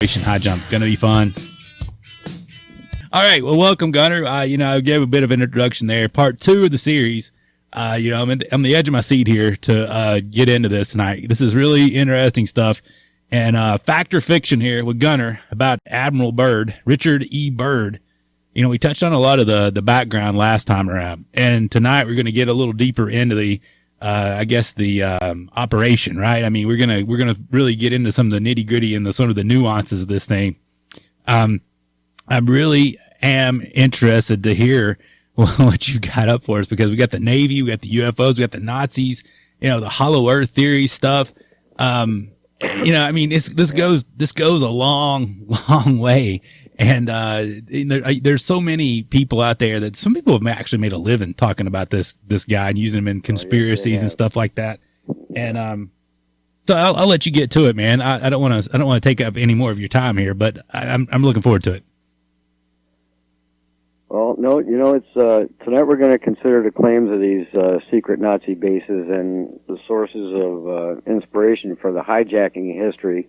Operation Highjump. Gonna be fun. All right, well, welcome, Gunner. I gave a bit of an introduction there. Part 2 of the series. I'm on the edge of my seat here to get into this tonight. This is really interesting stuff. And fact or fiction here with Gunner about Admiral Byrd, Richard E. Byrd. We touched on a lot of the background last time around. And tonight we're going to get a little deeper into the operation, right? I mean, we're gonna really get into some of the nitty gritty and the sort of the nuances of this thing. I really am interested to hear what you got up for us, because we got the Navy, we got the UFOs, we got the Nazis, the hollow earth theory stuff. This goes a long way. And, there's so many people out there that some people have actually made a living talking about this guy and using him in conspiracies and stuff like that. And, so I'll let you get to it, man. I don't want to take up any more of your time here, but I'm looking forward to it. Well, no, it's tonight we're going to consider the claims of these secret Nazi bases and the sources of inspiration for the hijacking history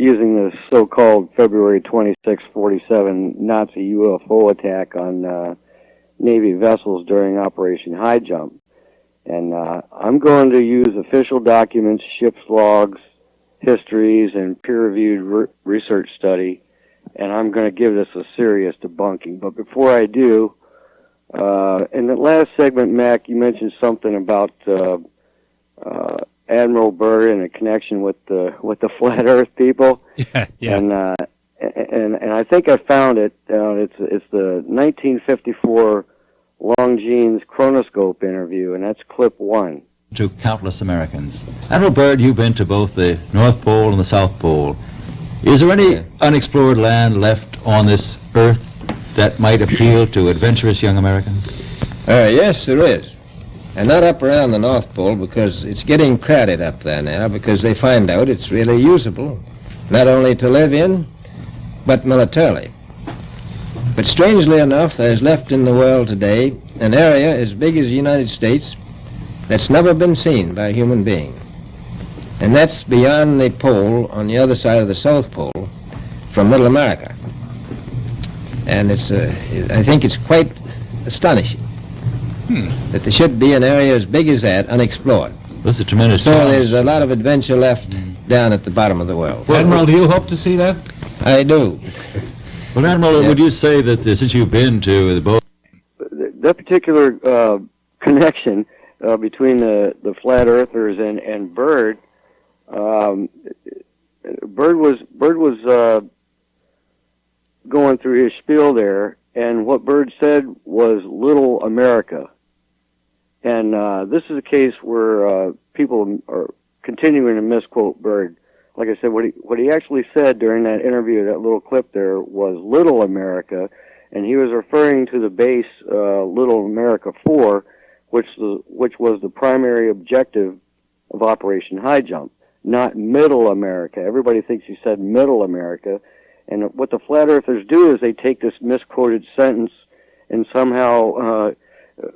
using the so-called February 26, 47 Nazi UFO attack on Navy vessels during Operation Highjump. And I'm going to use official documents, ship's logs, histories, and peer-reviewed research study, and I'm going to give this a serious debunking. But before I do, in the last segment, Mac, you mentioned something about Admiral Byrd and a connection with the flat Earth people. Yeah. And I think I found it. It's the 1954 Longines Chronoscope interview, and that's clip 1. To countless Americans. Admiral Byrd, you've been to both the North Pole and the South Pole. Is there any unexplored land left on this Earth that might appeal to adventurous young Americans? Yes, there is. And not up around the North Pole, because it's getting crowded up there now, because they find out it's really usable, not only to live in, but militarily. But strangely enough, there's left in the world today an area as big as the United States that's never been seen by a human being. And that's beyond the pole on the other side of the South Pole from Middle America. And I think it's quite astonishing that there should be an area as big as that unexplored. That's a tremendous So there's a lot of adventure left down at the bottom of the world. Well, Admiral, do you hope to see that? I do. Well, Admiral, would you say that since you've been to the boat... That particular connection between the flat earthers and Byrd, Byrd was going through his spiel there, and what Byrd said was "Little America," and this is a case where people are continuing to misquote Byrd. Like I said, what he actually said during that interview, that little clip there, was "Little America," and he was referring to the base Little America 4, which was the primary objective of Operation Highjump, not Middle America. Everybody thinks he said Middle America, and what the flat earthers do is they take this misquoted sentence and somehow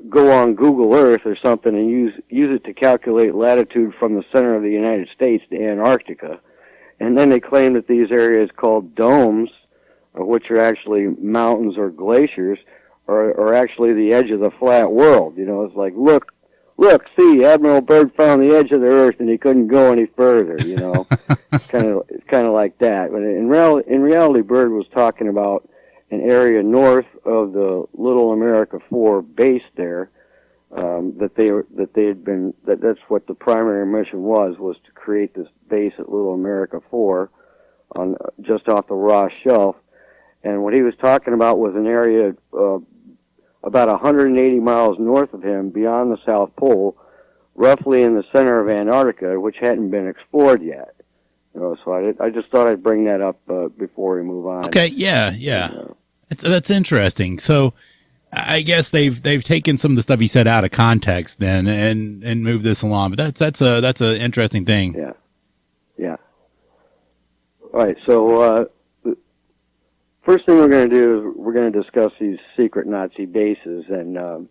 go on Google Earth or something and use it to calculate latitude from the center of the United States to Antarctica. And then they claim that these areas called domes, which are actually mountains or glaciers, are actually the edge of the flat world. It's like, look, see, Admiral Byrd found the edge of the Earth and he couldn't go any further, It's kind of like that. But in reality, Byrd was talking about an area north of the Little America 4 base there, that's what the primary mission was to create this base at Little America 4 on just off the Ross Shelf. And what he was talking about was an area about 180 miles north of him, beyond the South Pole, roughly in the center of Antarctica, which hadn't been explored yet. So I just thought I'd bring that up before we move on. Okay, yeah. That's interesting. So I guess they've taken some of the stuff he said out of context then and moved this along. But that's a interesting thing. Yeah. All right. So first thing we're going to do is we're going to discuss these secret Nazi bases, and the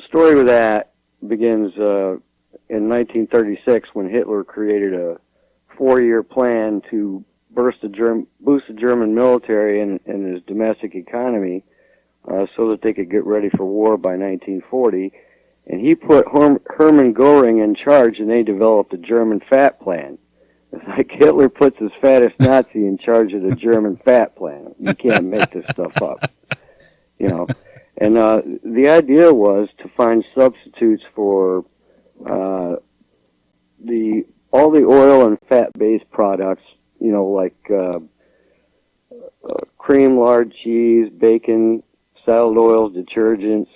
story with that begins in 1936 when Hitler created a 4-year plan to boost the German military and his domestic economy so that they could get ready for war by 1940. And he put Hermann Göring in charge, and they developed the German Fat Plan. It's like Hitler puts his fattest Nazi in charge of the German Fat Plan. You can't make this stuff up, you know. And the idea was to find substitutes for all the oil and fat-based products, you know, like cream, lard, cheese, bacon, salad oils, detergents,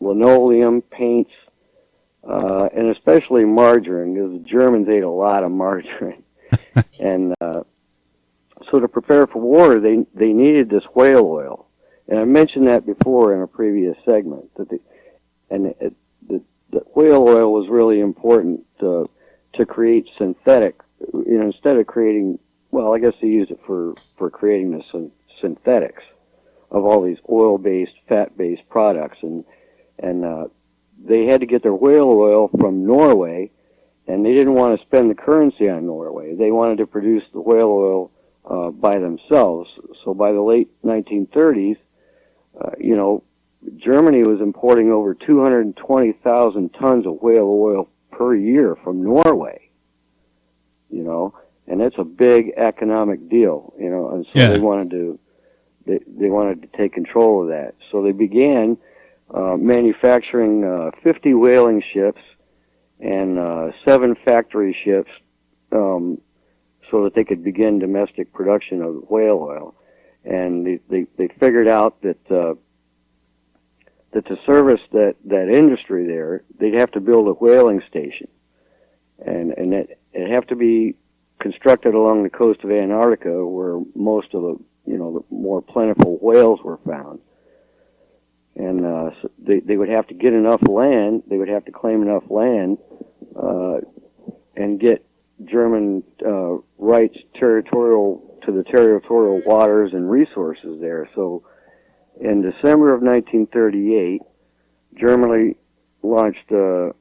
linoleum, paints, and especially margarine, because the Germans ate a lot of margarine. And so to prepare for war, they needed this whale oil. And I mentioned that before in a previous segment, that the whale oil was really important to create synthetic, you know, instead of creating, well, I guess they used it for creating the synthetics of all these oil-based, fat-based products. And they had to get their whale oil from Norway, and they didn't want to spend the currency on Norway. They wanted to produce the whale oil by themselves. So by the late 1930s, you know, Germany was importing over 220,000 tons of whale oil per year from Norway, you know, and that's a big economic deal, you know, and so they wanted to take control of that. So they began manufacturing 50 whaling ships and 7 factory ships so that they could begin domestic production of whale oil. And they figured out that to service that industry there, they'd have to build a whaling station, and it'd have to be constructed along the coast of Antarctica, where most of the more plentiful whales were found. And so they would have to get enough land. They would have to claim enough land and get German rights to the territorial waters and resources there. So in December of 1938, Germany launched a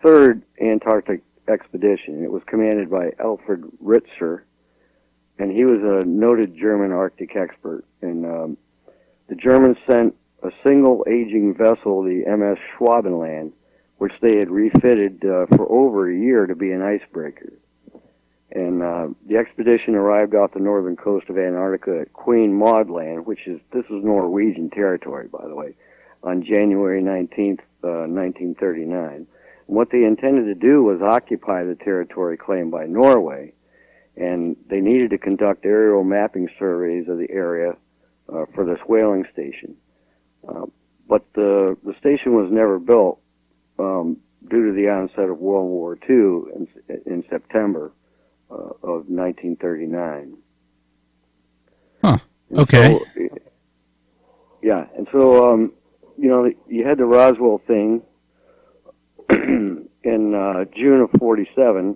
third Antarctic expedition. It was commanded by Alfred Ritzler, and he was a noted German Arctic expert. And the Germans sent a single aging vessel, the MS Schwabenland, which they had refitted for over a year to be an icebreaker. And the expedition arrived off the northern coast of Antarctica at Queen Maud Land, this is Norwegian territory, by the way, on January 19th, 1939. And what they intended to do was occupy the territory claimed by Norway, and they needed to conduct aerial mapping surveys of the area for this whaling station. But the station was never built due to the onset of World War II in September of 1939. Huh. Okay. So, yeah, and so you had the Roswell thing in June of '47,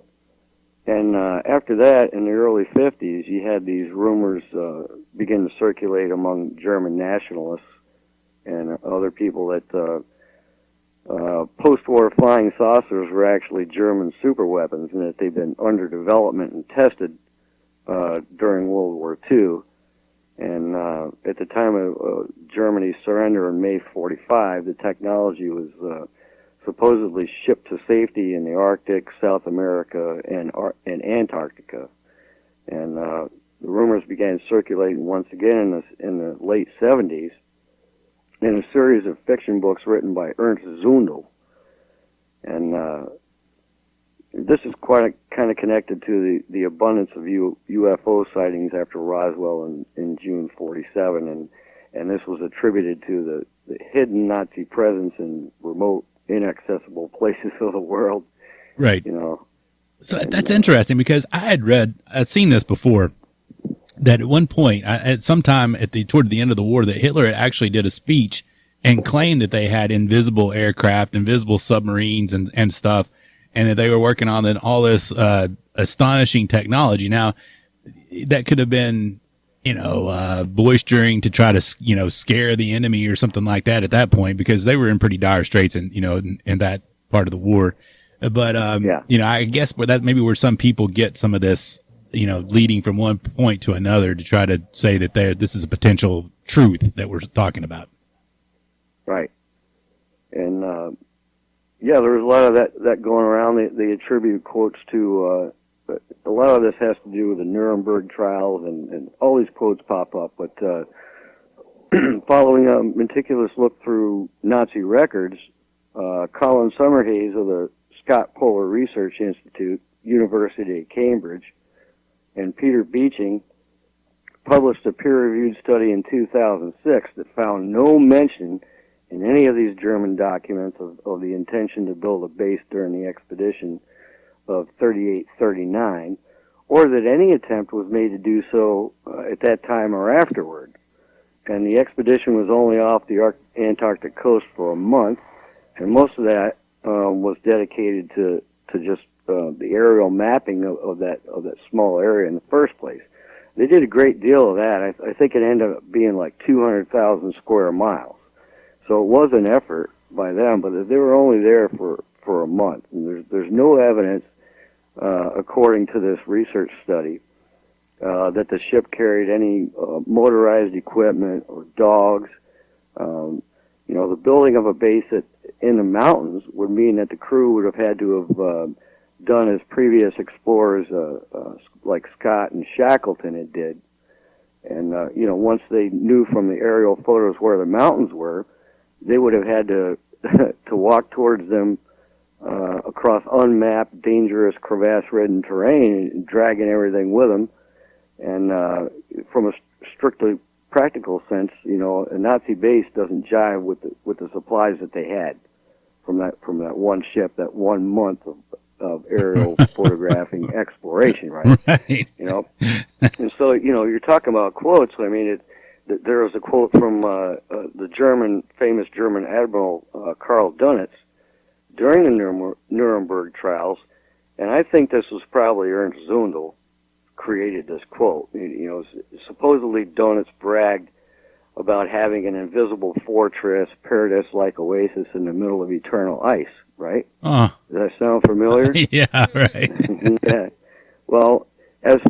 and after that, in the early '50s, you had these rumors begin to circulate among German nationalists and other people that post-war flying saucers were actually German superweapons, and that they'd been under development and tested during World War II. And at the time of Germany's surrender in May '45, the technology was supposedly shipped to safety in the Arctic, South America, and Antarctica. And the rumors began circulating once again in the late '70s in a series of fiction books written by Ernst Zundel. And this is quite kind of connected to the abundance of UFO sightings after Roswell in June '47, and this was attributed to the hidden Nazi presence in remote, inaccessible places of the world. Right. You know. So that's interesting, because I'd seen this before, that at one point, at some time toward the end of the war, that Hitler actually did a speech and claimed that they had invisible aircraft, invisible submarines and stuff, and that they were working on all this astonishing technology. Now, that could have been, boistering to try to, scare the enemy or something like that at that point, because they were in pretty dire straits in that part of the war. But, I guess that maybe where some people get some of this leading from one point to another to try to say that this is a potential truth that we're talking about. Right. And, there was a lot of that going around. They attribute quotes to, a lot of this has to do with the Nuremberg trials, and all these quotes pop up. But following a meticulous look through Nazi records, Colin Summerhays of the Scott Polar Research Institute, University of Cambridge, and Peter Beeching published a peer-reviewed study in 2006 that found no mention in any of these German documents of the intention to build a base during the expedition of 38-39, or that any attempt was made to do so at that time or afterward. And the expedition was only off the Antarctic coast for a month, and most of that was dedicated to just the aerial mapping of that small area in the first place. They did a great deal of that. I think it ended up being like 200,000 square miles. So it was an effort by them, but they were only there for a month. And there's no evidence, according to this research study, that the ship carried any motorized equipment or dogs. The building of a base in the mountains would mean that the crew would have had to have done as previous explorers like Scott and Shackleton had did. And, once they knew from the aerial photos where the mountains were, they would have had to to walk towards them across unmapped, dangerous, crevasse-ridden terrain, and dragging everything with them. And from a strictly practical sense, a Nazi base doesn't jive with the supplies that they had from that one ship, that 1 month of aerial photographing exploration, right? Right. And so you're talking about quotes. I mean, there was a quote from the famous German Admiral Karl Dönitz during the Nuremberg trials, and I think this was probably Ernst Zundel created this quote. Supposedly Dönitz bragged about having an invisible fortress, paradise-like oasis in the middle of eternal ice, right? Does that sound familiar? Yeah, right. Yeah. Well, as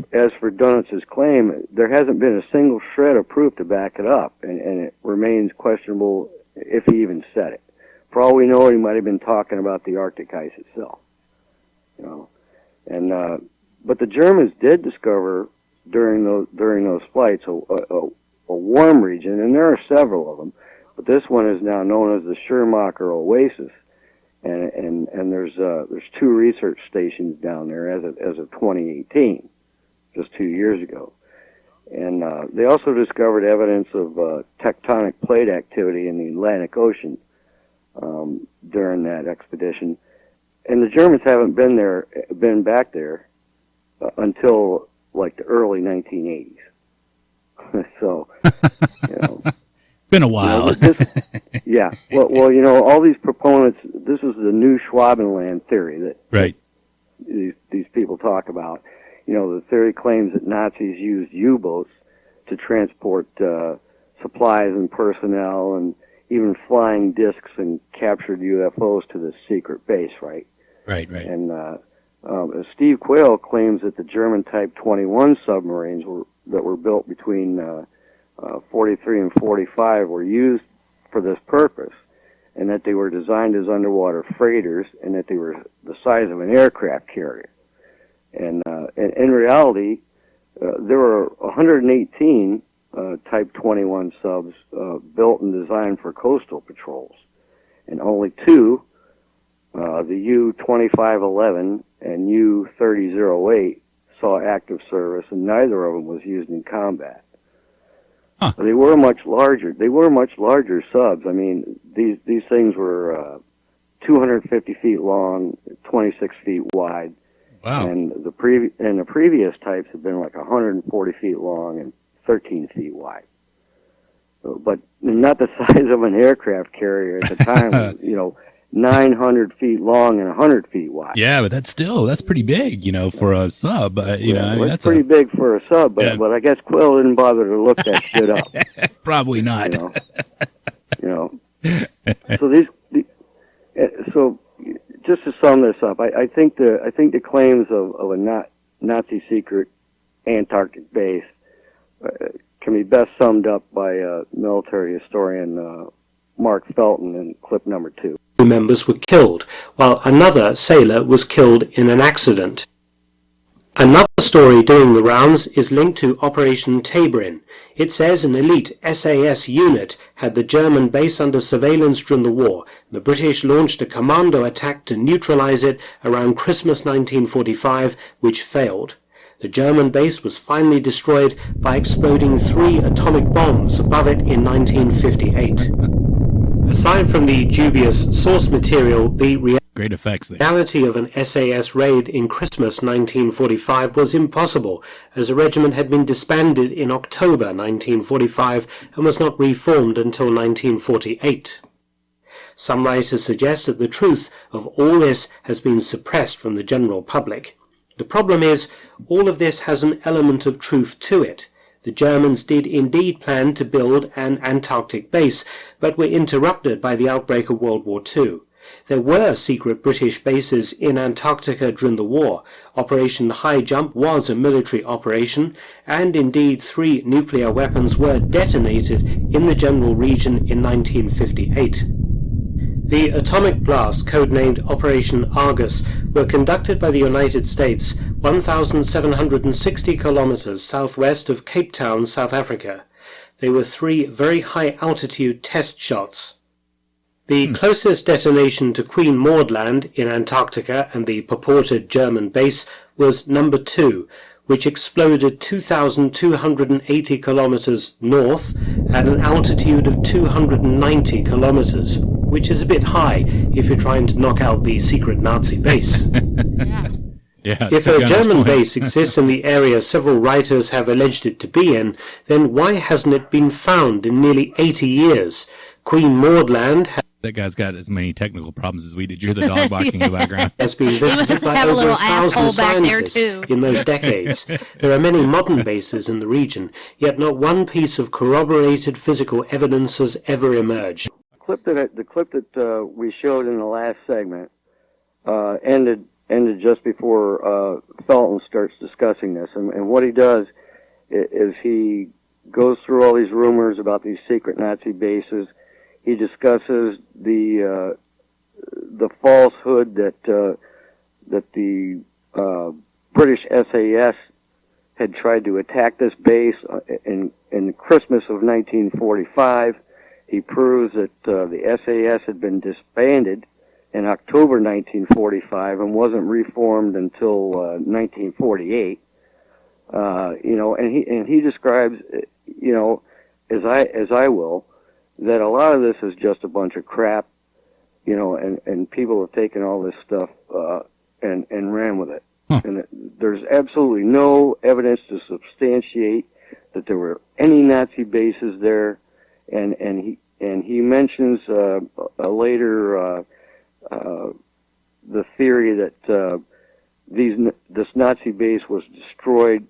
for Dönitz's claim, there hasn't been a single shred of proof to back it up, and it remains questionable if he even said it. For all we know, he might have been talking about the Arctic ice itself. But the Germans did discover during those flights a warm region, and there are several of them. But this one is now known as the Schirmacher Oasis, and there's 2 research stations down there as of 2018, just 2 years ago. And they also discovered evidence of tectonic plate activity in the Atlantic Ocean during that expedition. And the Germans haven't been back there until like the early 1980s. So, been a while. Yeah. Well, all these proponents. This is the new Schwabenland theory that right. These people talk about. The theory claims that Nazis used U-boats to transport supplies and personnel, and even flying discs and captured UFOs to this secret base. Right. Right. And Steve Quayle claims that the German Type 21 submarines that were built between 43 and 45 were used for this purpose, and that they were designed as underwater freighters, and that they were the size of an aircraft carrier. And in reality, there were 118 Type 21 subs built and designed for coastal patrols, and only 2, the U-2511 and U-3008, saw active service, and neither of them was used in combat. Huh. They were much larger. They were much larger subs. I mean, these things were 250 feet long, 26 feet wide. Wow. And the previous types have been like 140 feet long and 13 feet wide. But not the size of an aircraft carrier at the time. 900 feet long and 100 feet wide. Yeah, but that's pretty big, for a sub. That's pretty big for a sub, but I guess Quayle didn't bother to look that shit up. Probably not. So just to sum this up, I think the claims of a Nazi secret Antarctic base can be best summed up by military historian Mark Felton in clip number 2. Members were killed, while another sailor was killed in an accident. Another story doing the rounds is linked to Operation Tabarin. It says an elite SAS unit had the German base under surveillance during the war. The British launched a commando attack to neutralize it around Christmas 1945, which failed. The German base was finally destroyed by exploding 3 atomic bombs above it in 1958. Aside from the dubious source material, the Great effects there. reality of an SAS raid in Christmas 1945 was impossible, as the regiment had been disbanded in October 1945 and was not reformed until 1948. Some writers suggest that the truth of all this has been suppressed from the general public. The problem is, all of this has an element of truth to it. The Germans did indeed plan to build an Antarctic base, but were interrupted by the outbreak of World War II. There were secret British bases in Antarctica during the war. Operation Highjump was a military operation, and indeed 3 nuclear weapons were detonated in the general region in 1958. The atomic blasts, codenamed Operation Argus, were conducted by the United States 1,760 kilometers southwest of Cape Town, South Africa. They were 3 very high-altitude test shots. The closest detonation to Queen Maud Land in Antarctica and the purported German base was number 2, which exploded 2,280 kilometers north at an altitude of 290 kilometers, which is a bit high if you're trying to knock out the secret Nazi base. Yeah, If a German base exists in the area several writers have alleged it to be in, then why hasn't it been found in nearly 80 years? Queen Maud Land that guy's got as many technical problems as we did. You're the dog barking in the background. has been visited by have a over little 1,000 asshole back there, scientists too. in those decades. There are many modern bases in the region, yet not one piece of corroborated physical evidence has ever emerged. The clip that we showed in the last segment ended just before Felton starts discussing this, and what he does is he goes through all these rumors about these secret Nazi bases. He discusses the falsehood that the British SAS had tried to attack this base in Christmas of 1945. He proves that the SAS had been disbanded in October 1945 and wasn't reformed until 1948. And he describes, as I will, that a lot of this is just a bunch of crap, and people have taken all this stuff and ran with it. Huh. And there's absolutely no evidence to substantiate that there were any Nazi bases there. And he mentions later the theory that this Nazi base was destroyed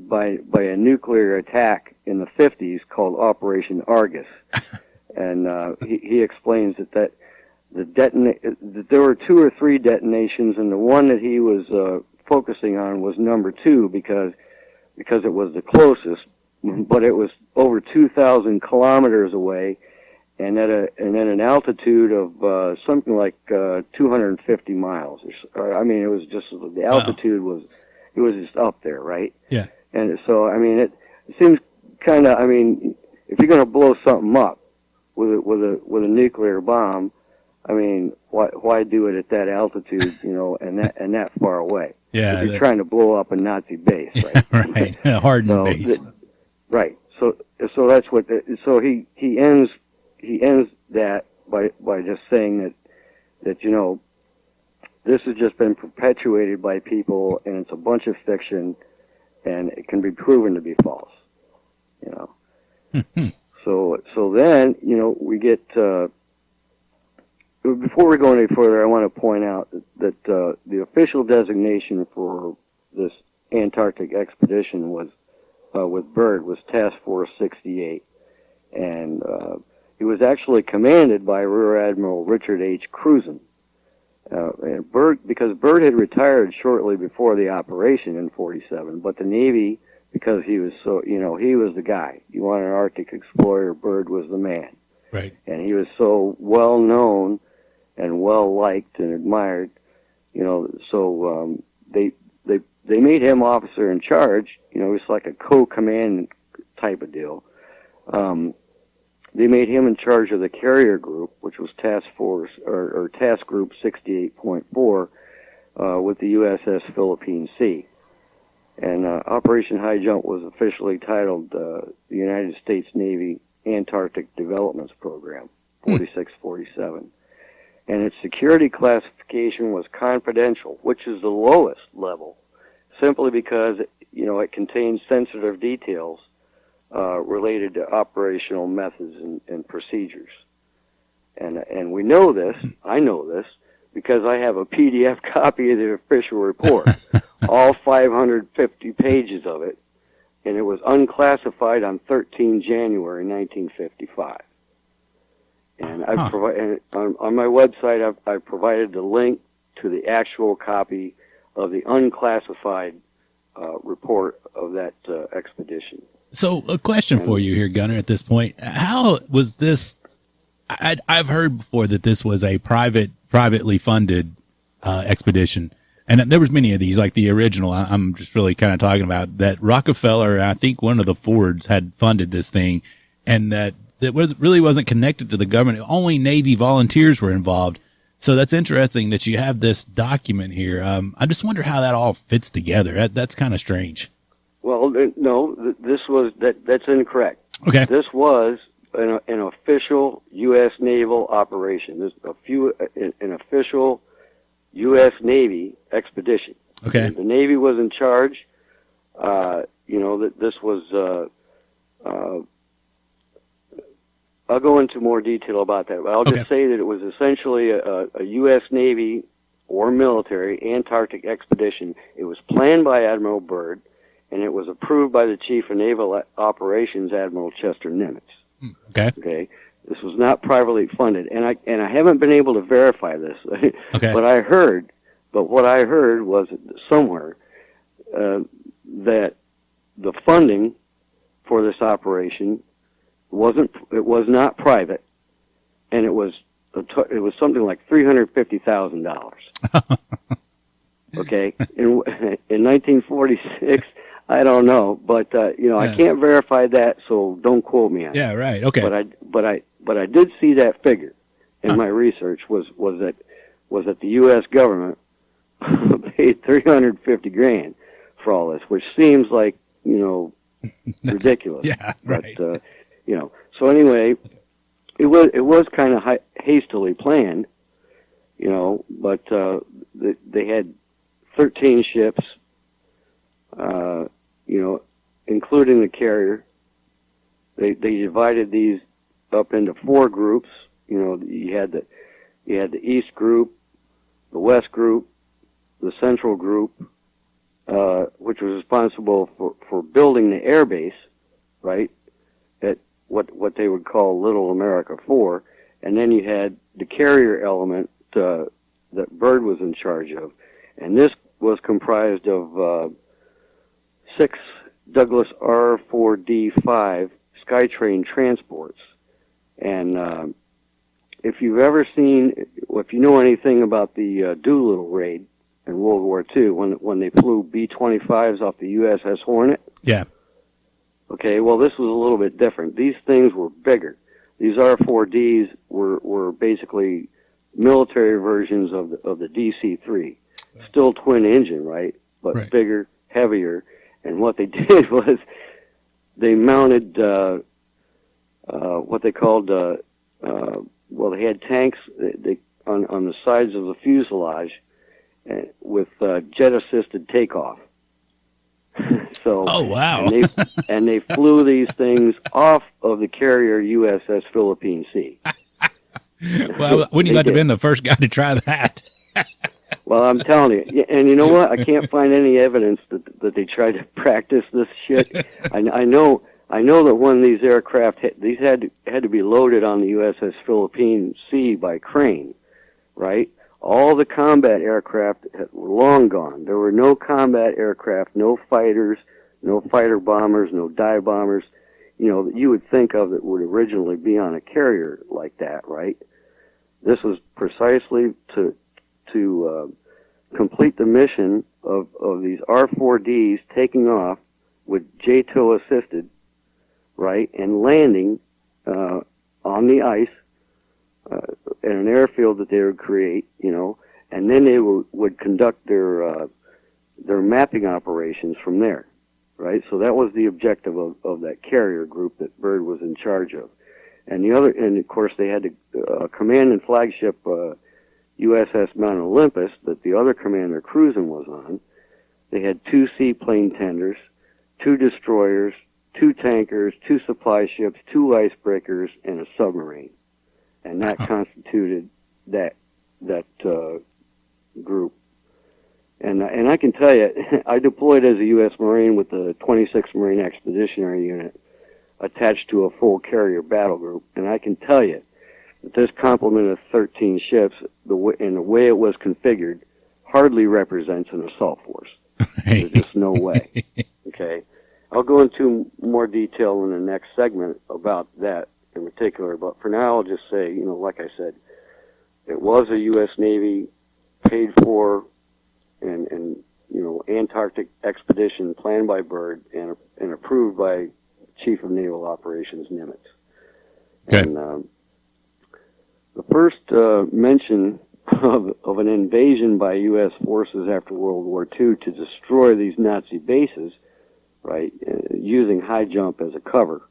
by a nuclear attack in the 50s called Operation Argus. And he explains that there were 2 or 3 detonations, and the one that he was focusing on was number 2 because it was the closest, but it was over 2,000 kilometers away, and at an altitude of something like 250 miles. I mean, it was just the altitude was just up there, right? Yeah. And so, I mean, it seems kind of, I mean, if you're going to blow something up with a nuclear bomb, I mean, why do it at that altitude, and that far away? Yeah. If you're trying to blow up a Nazi base, right? Right. A hardened base. Right. So that's what. So he ends that by just saying that this has just been perpetuated by people, and it's a bunch of fiction, and it can be proven to be false. So then we get. Before we go any further, I want to point out that the official designation for this Antarctic expedition was with Byrd was Task Force 68, and he was actually commanded by Rear Admiral Richard H. Cruzen. And because Byrd had retired shortly before the operation in '47, but the Navy because he was so, he was the guy. You want an Arctic explorer, Byrd was the man. Right. And he was so well known and well liked and admired, so they made him officer in charge. It was like a co-command type of deal. They made him in charge of the carrier group, which was Task Force or Task Group 68.4 with the USS Philippine Sea. And Operation Highjump was officially titled the United States Navy Antarctic Developments Program, 4647. And its security classification was confidential, which is the lowest level, simply because, it contains sensitive details related to operational methods and procedures. And we know this, I know this, because I have a PDF copy of the official report, all 550 pages of it, and it was unclassified on 13 January 1955. And on my website, I've provided the link to the actual copy of the unclassified report of that expedition. So a question for you here, Gunner, at this point. How was this? I've heard before that this was a privately funded expedition. And there was many of these, like the original. I'm just really kind of talking about that Rockefeller, and I think one of the Fords had funded this thing, and that really wasn't connected to the government. Only Navy volunteers were involved. So that's interesting that you have this document here. I just wonder how that all fits together. That's kind of strange. Well, no, that's incorrect. Okay. This was an official U.S. naval operation. There's an official U.S. Navy expedition. Okay. And the Navy was in charge. That this was. I'll go into more detail about that, but I'll just say that it was essentially a U.S. Navy or military Antarctic expedition. It was planned by Admiral Byrd, and it was approved by the Chief of Naval Operations, Admiral Chester Nimitz. Okay. Okay. This was not privately funded, and I haven't been able to verify this. Okay. What I heard was somewhere that the funding for this operation was not private, and it was something like $350,000. Okay. In 1946. I don't know, but I can't verify that, so don't quote me on it. Yeah, right. Okay. But I did see that figure in my research was that the U.S. government paid $350,000 for all this, which seems like ridiculous. Yeah, right. But so anyway, it was kind of hastily planned, but they had 13 ships. Including the carrier. They divided these up into 4 groups. You had the East group, the West group, the Central group, which was responsible for building the air base, right, at what they would call Little America 4, and then you had the carrier element that Byrd was in charge of, and this was comprised of 6 Douglas R-4D5 Skytrain transports. And if you know anything about the Doolittle raid in World War II, when they flew B-25s off the USS Hornet. Yeah. Okay, well, this was a little bit different. These things were bigger. These R-4Ds were basically military versions of the DC-3. Still twin engine, right? But bigger, heavier. And what they did was they mounted what they called, they had tanks on the sides of the fuselage with jet-assisted takeoff. So, oh, wow. and they flew these things off of the carrier USS Philippine Sea. Well, wouldn't you like to have been the first guy to try that? Well, I'm telling you, and you know what? I can't find any evidence that they tried to practice this shit. I know that when these aircraft these had to be loaded on the USS Philippine Sea by crane, right? All the combat aircraft were long gone. There were no combat aircraft, no fighters, no fighter bombers, no dive bombers, that you would think of that would originally be on a carrier like that, right? This was precisely to complete the mission of these R-4Ds taking off with JTOW assisted, right, and landing on the ice at an airfield that they would create, and then they would conduct their mapping operations from there, right? So that was the objective of that carrier group that Byrd was in charge of. And of course they had a command and flagship USS Mount Olympus that the other commander cruising was on. They had 2 seaplane tenders, 2 destroyers, 2 tankers, 2 supply ships, 2 icebreakers, and a submarine. And that constituted that group. And I can tell you, I deployed as a U.S. Marine with the 26th Marine Expeditionary Unit attached to a full carrier battle group, and I can tell you that this complement of 13 ships, and the way it was configured, hardly represents an assault force. There's just no way. Okay? I'll go into more detail in the next segment about that in particular, but for now I'll just say, like I said, it was a U.S. Navy paid for and Antarctic expedition planned by Byrd and approved by Chief of Naval Operations Nimitz. Okay. And the first mention of an invasion by U.S. forces after World War II to destroy these Nazi bases, right, using Highjump as a cover,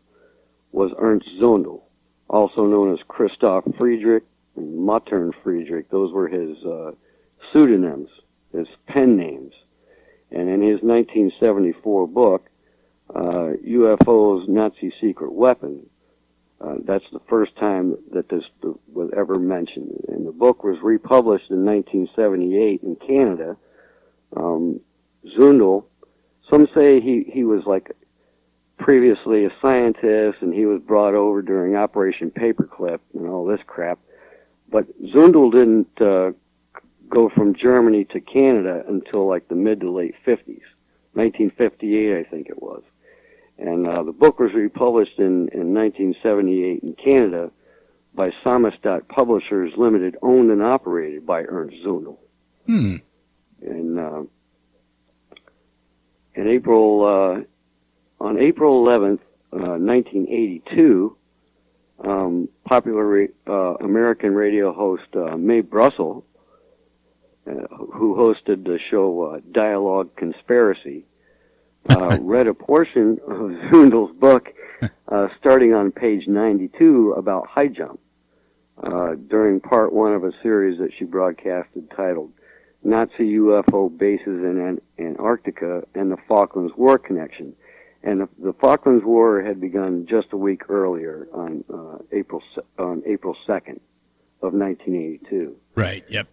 was Ernst Zundel, also known as Christoph Friedrich and Mattern Friedrich. Those were his pseudonyms, his pen names. And in his 1974 book, UFOs, Nazi Secret Weapon, that's the first time that this was ever mentioned. And the book was republished in 1978 in Canada. Zundel, some say he was like previously a scientist and he was brought over during Operation Paperclip and all this crap. But Zundel didn't go from Germany to Canada until like the mid to late 50s. 1958, I think it was. And the book was republished in 1978 in Canada by Samizdat Publishers Limited, owned and operated by Ernst Zundel. And on April 11th, 1982, popular American radio host Mae Brussel, who hosted the show Dialogue Conspiracy, read a portion of Zundel's book starting on page 92 about Highjump during part 1 of a series that she broadcasted titled Nazi UFO Bases in Antarctica and the Falklands War Connection. And the Falklands War had begun just a week earlier on April 2nd of 1982. Right, yep.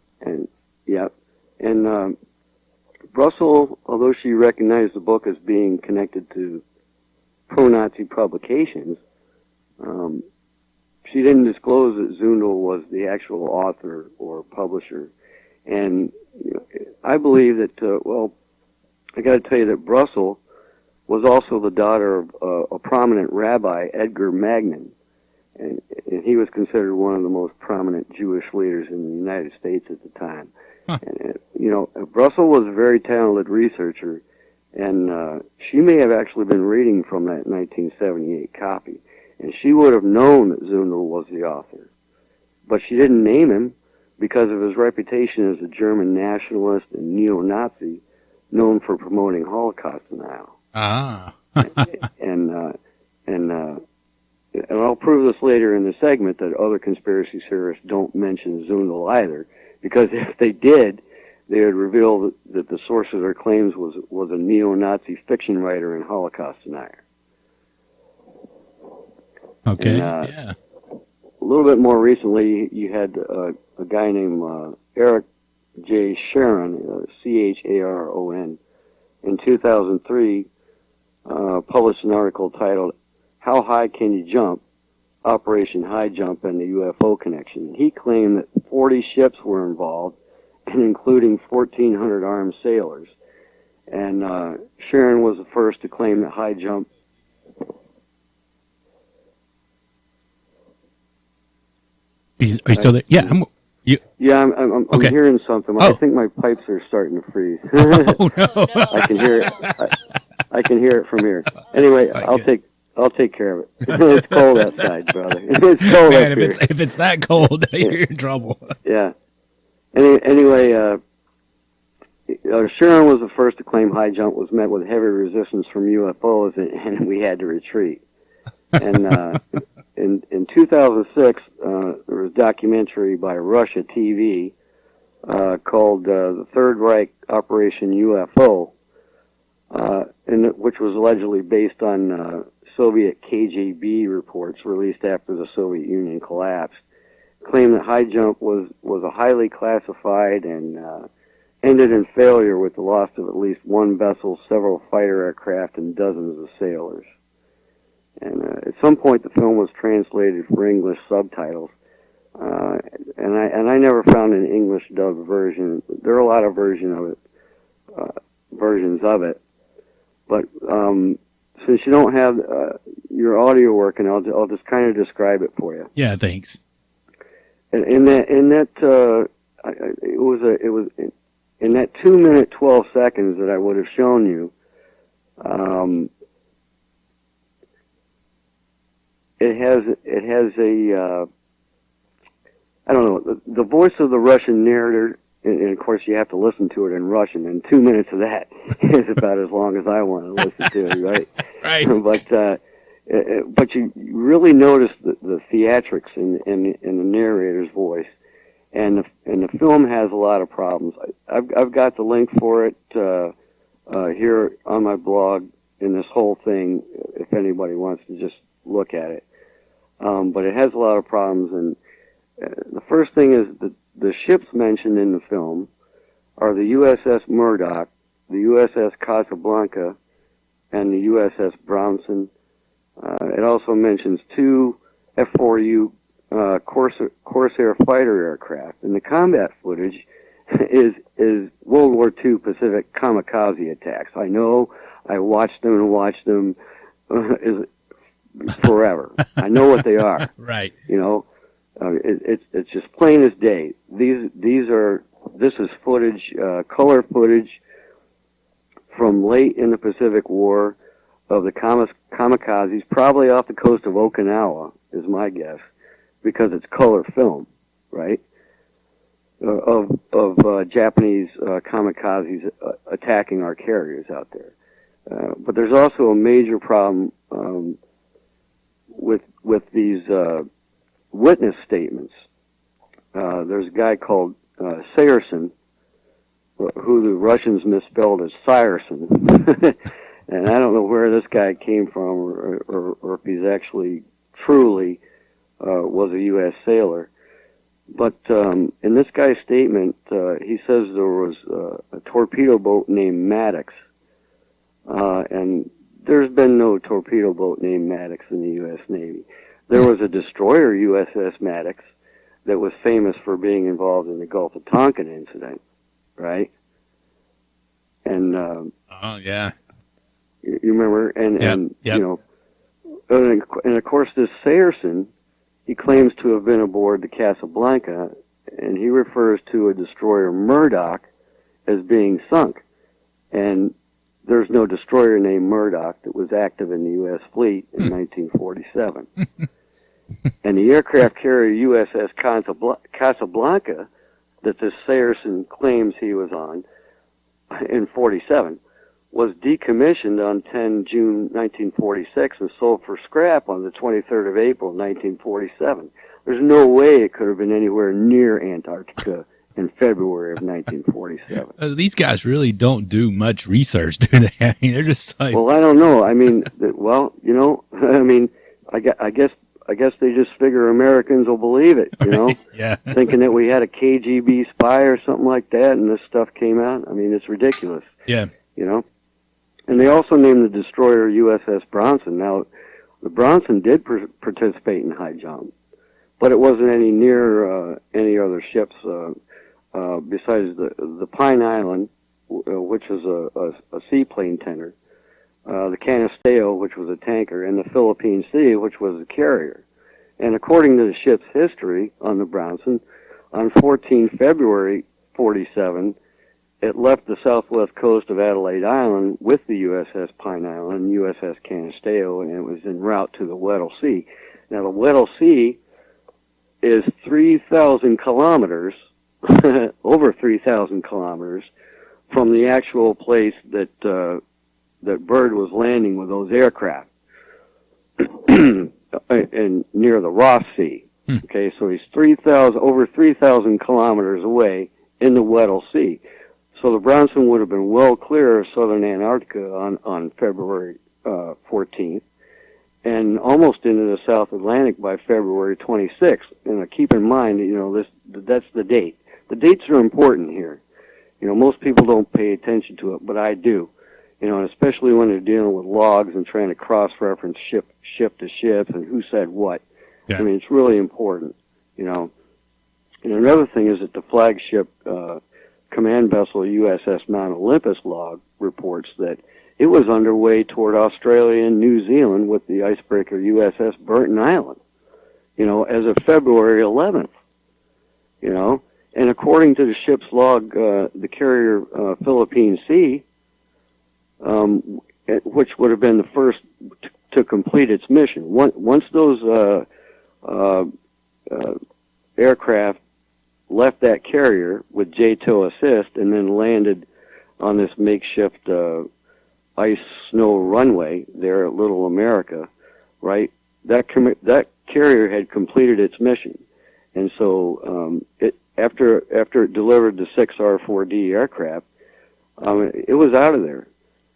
And Brussel, although she recognized the book as being connected to pro-Nazi publications, she didn't disclose that Zundel was the actual author or publisher. And I believe that, I got to tell you that Brussel was also the daughter of a prominent rabbi, Edgar Magnin, and he was considered one of the most prominent Jewish leaders in the United States at the time. Huh. And, Brussel was a very talented researcher, and she may have actually been reading from that 1978 copy, and she would have known that Zundel was the author. But she didn't name him because of his reputation as a German nationalist and neo-Nazi known for promoting Holocaust denial. Ah. And I'll prove this later in the segment that other conspiracy theorists don't mention Zundel either, because if they did, they would reveal that the source of their claims was a neo-Nazi fiction writer and Holocaust denier. Okay, and, yeah. A little bit more recently, you had a guy named Eric J. Sharon, Charon, in 2003, published an article titled, How High Can You Jump? Operation Highjump and the UFO Connection. He claimed that 40 ships were involved, and including 1,400 armed sailors, And Sharon was the first to claim that high jump. Are you still there? Yeah, I'm I'm hearing something. I think my pipes are starting to freeze. Oh no! I can hear it. I can hear it from here. Anyway, I'll take care of it. It's cold outside, brother. It's cold Man, up here. if it's that cold, you're in trouble. Yeah. Anyway, Sharon was the first to claim high jump, was met with heavy resistance from UFOs, and we had to retreat. And in 2006, there was a documentary by Russia TV called The Third Reich Operation UFO, which was allegedly based on Soviet KGB reports released after the Soviet Union collapsed, claimed that high jump was a highly classified and ended in failure with the loss of at least one vessel, several fighter aircraft, and dozens of sailors. And at some point, the film was translated for English subtitles, and I never found an English dubbed version. There are a lot of versions of it, but since you don't have your audio working, I'll just kind of describe it for you. Yeah, thanks. And in that 2 minute 12 seconds that I would have shown you. It has a I don't know, the voice of the Russian narrator, and of course you have to listen to it in Russian, and 2 minutes of that is about as long as I want to listen to it, right? Right. But you really notice the theatrics in the narrator's voice, and the film has a lot of problems. I've got the link for it here on my blog in this whole thing, if anybody wants to just look at it. But it has a lot of problems, and the first thing is that the ships mentioned in the film are the USS Murdoch, the USS Casablanca, and the USS Brownson. It also mentions two F-4U Corsair fighter aircraft, and the combat footage is World War II Pacific kamikaze attacks. I know, I watched them forever. I know what they are. Right. You know, it's just plain as day. This is footage, color footage from late in the Pacific War of the kamikazes, probably off the coast of Okinawa, is my guess, because it's color film, right? Of Japanese kamikazes attacking our carriers out there. But there's also a major problem with these witness statements. There's a guy called Sayerson, who the Russians misspelled as Syerson. And I don't know where this guy came from, or if he's actually truly was a U.S. sailor. But in this guy's statement, he says there was a torpedo boat named Maddox, and there's been no torpedo boat named Maddox in the U.S. Navy. There was a destroyer, USS Maddox, that was famous for being involved in the Gulf of Tonkin incident, right? And oh yeah, you remember? And yep. You know, and of course this Sayerson, he claims to have been aboard the Casablanca, and he refers to a destroyer Murdoch as being sunk. And there's no destroyer named Murdoch that was active in the U.S. fleet in 1947. And the aircraft carrier USS Casablanca that this Sayerson claims he was on in 47 was decommissioned on 10 June 1946 and sold for scrap on the 23rd of April 1947. There's no way it could have been anywhere near Antarctica in February of 1947. These guys really don't do much research, do they? I mean, they're just like... Well, I don't know. I mean, well, you know, I mean, I guess they just figure Americans will believe it, you know? Yeah. Thinking that we had a KGB spy or something like that, and this stuff came out. I mean, it's ridiculous. Yeah. You know? And they also named the destroyer USS Brownson. Now, the Brownson did participate in high jump, but it wasn't any near any other ships besides the Pine Island, which was a seaplane tender, the Canisteo, which was a tanker, and the Philippine Sea, which was a carrier. And according to the ship's history on the Brownson, on 14 February 47, it left the southwest coast of Adelaide Island with the USS Pine Island, USS Canisteo, and it was en route to the Weddell Sea. Now, the Weddell Sea is 3,000 kilometers, over 3,000 kilometers, from the actual place that Byrd was landing with those aircraft, and near the Ross Sea. Okay, so he's over 3,000 kilometers away in the Weddell Sea. So the Brownson would have been well clear of southern Antarctica on February 14th, and almost into the South Atlantic by February 26th. And keep in mind, that's the date. The dates are important here. Most people don't pay attention to it, but I do. And especially when they're dealing with logs and trying to cross-reference ship to ship and who said what. Yeah. I mean, it's really important, And another thing is that the flagship command vessel USS Mount Olympus log reports that it was underway toward Australia and New Zealand with the icebreaker USS Burton Island, as of February 11th, And according to the ship's log, the carrier Philippine Sea, which would have been the first to complete its mission. Once those aircraft left that carrier with JTOW assist and then landed on this makeshift ice snow runway there at Little America, right? That carrier had completed its mission, and so after it delivered the 6 R-4D aircraft, it was out of there,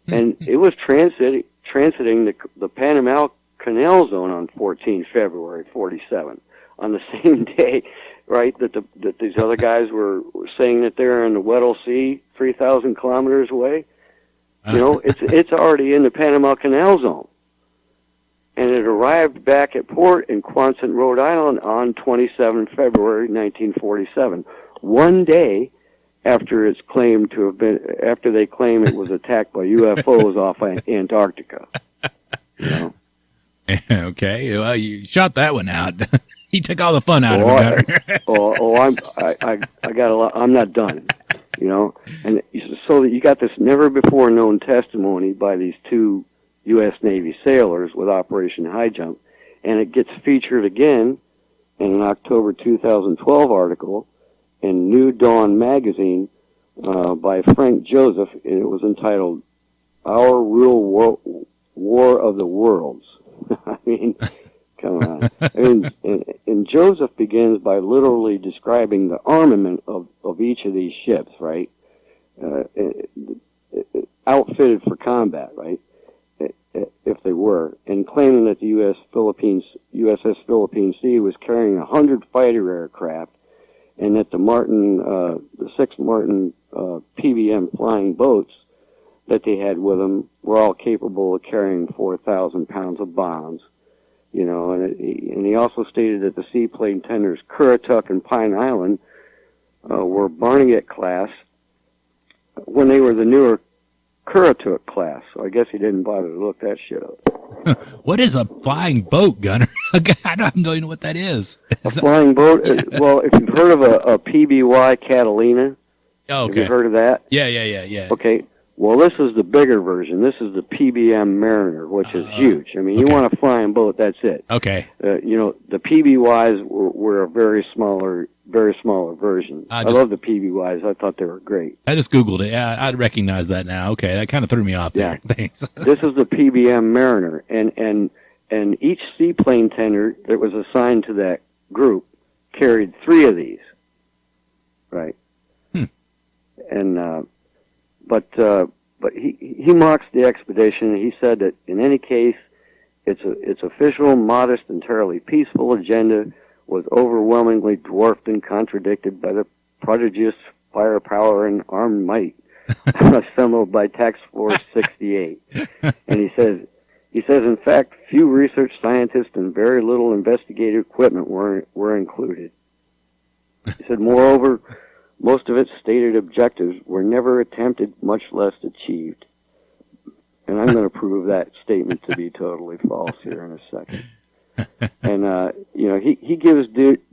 and it was transiting the Panama Canal Zone on 14 February 47, on the same day, right, that these other guys were saying that they're in the Weddell Sea, 3,000 kilometers away. It's already in the Panama Canal Zone. And it arrived back at port in Quonset, Rhode Island on 27 February 1947, one day after they claim it was attacked by UFOs off Antarctica. Okay, well, you shot that one out. You took all the fun out of it. I got a lot. I'm not done, And so you got this never-before-known testimony by these two U.S. Navy sailors with Operation Highjump, and it gets featured again in an October 2012 article in New Dawn magazine by Frank Joseph, and it was entitled "Our Real War of the Worlds." I mean, come on. And Joseph begins by literally describing the armament of each of these ships, right? Outfitted for combat, right? If they were, and claiming that the USS Philippine Sea was carrying 100 fighter aircraft, and that the 6 Martin PBM flying boats that they had with them were all capable of carrying 4,000 pounds of bombs, and he also stated that the seaplane tenders Currituck and Pine Island were Barnegat class when they were the newer Currituck class. So I guess he didn't bother to look that shit up. What is a flying boat, Gunner? I don't even know what that is. Flying boat? Well, if you've heard of a PBY Catalina, have you heard of that? Yeah. Okay. Well, this is the bigger version. This is the PBM Mariner, which is huge. I mean, you want a flying boat, that's it. Okay. The PBYs were a very smaller version. I love the PBYs. I thought they were great. I just Googled it. Yeah, I'd recognize that now. Okay, that kind of threw me off there. Yeah. Thanks. This is the PBM Mariner, and each seaplane tender that was assigned to that group carried 3 of these. Right. And but he mocks the expedition. He said that in any case, its official, modest, entirely peaceful agenda was overwhelmingly dwarfed and contradicted by the prodigious firepower and armed might assembled by Task Force 68. And he says, in fact, few research scientists and very little investigative equipment were included. He said, moreover, Most of its stated objectives were never attempted, much less achieved. And I'm going to prove that statement to be totally false here in a second. And, he gives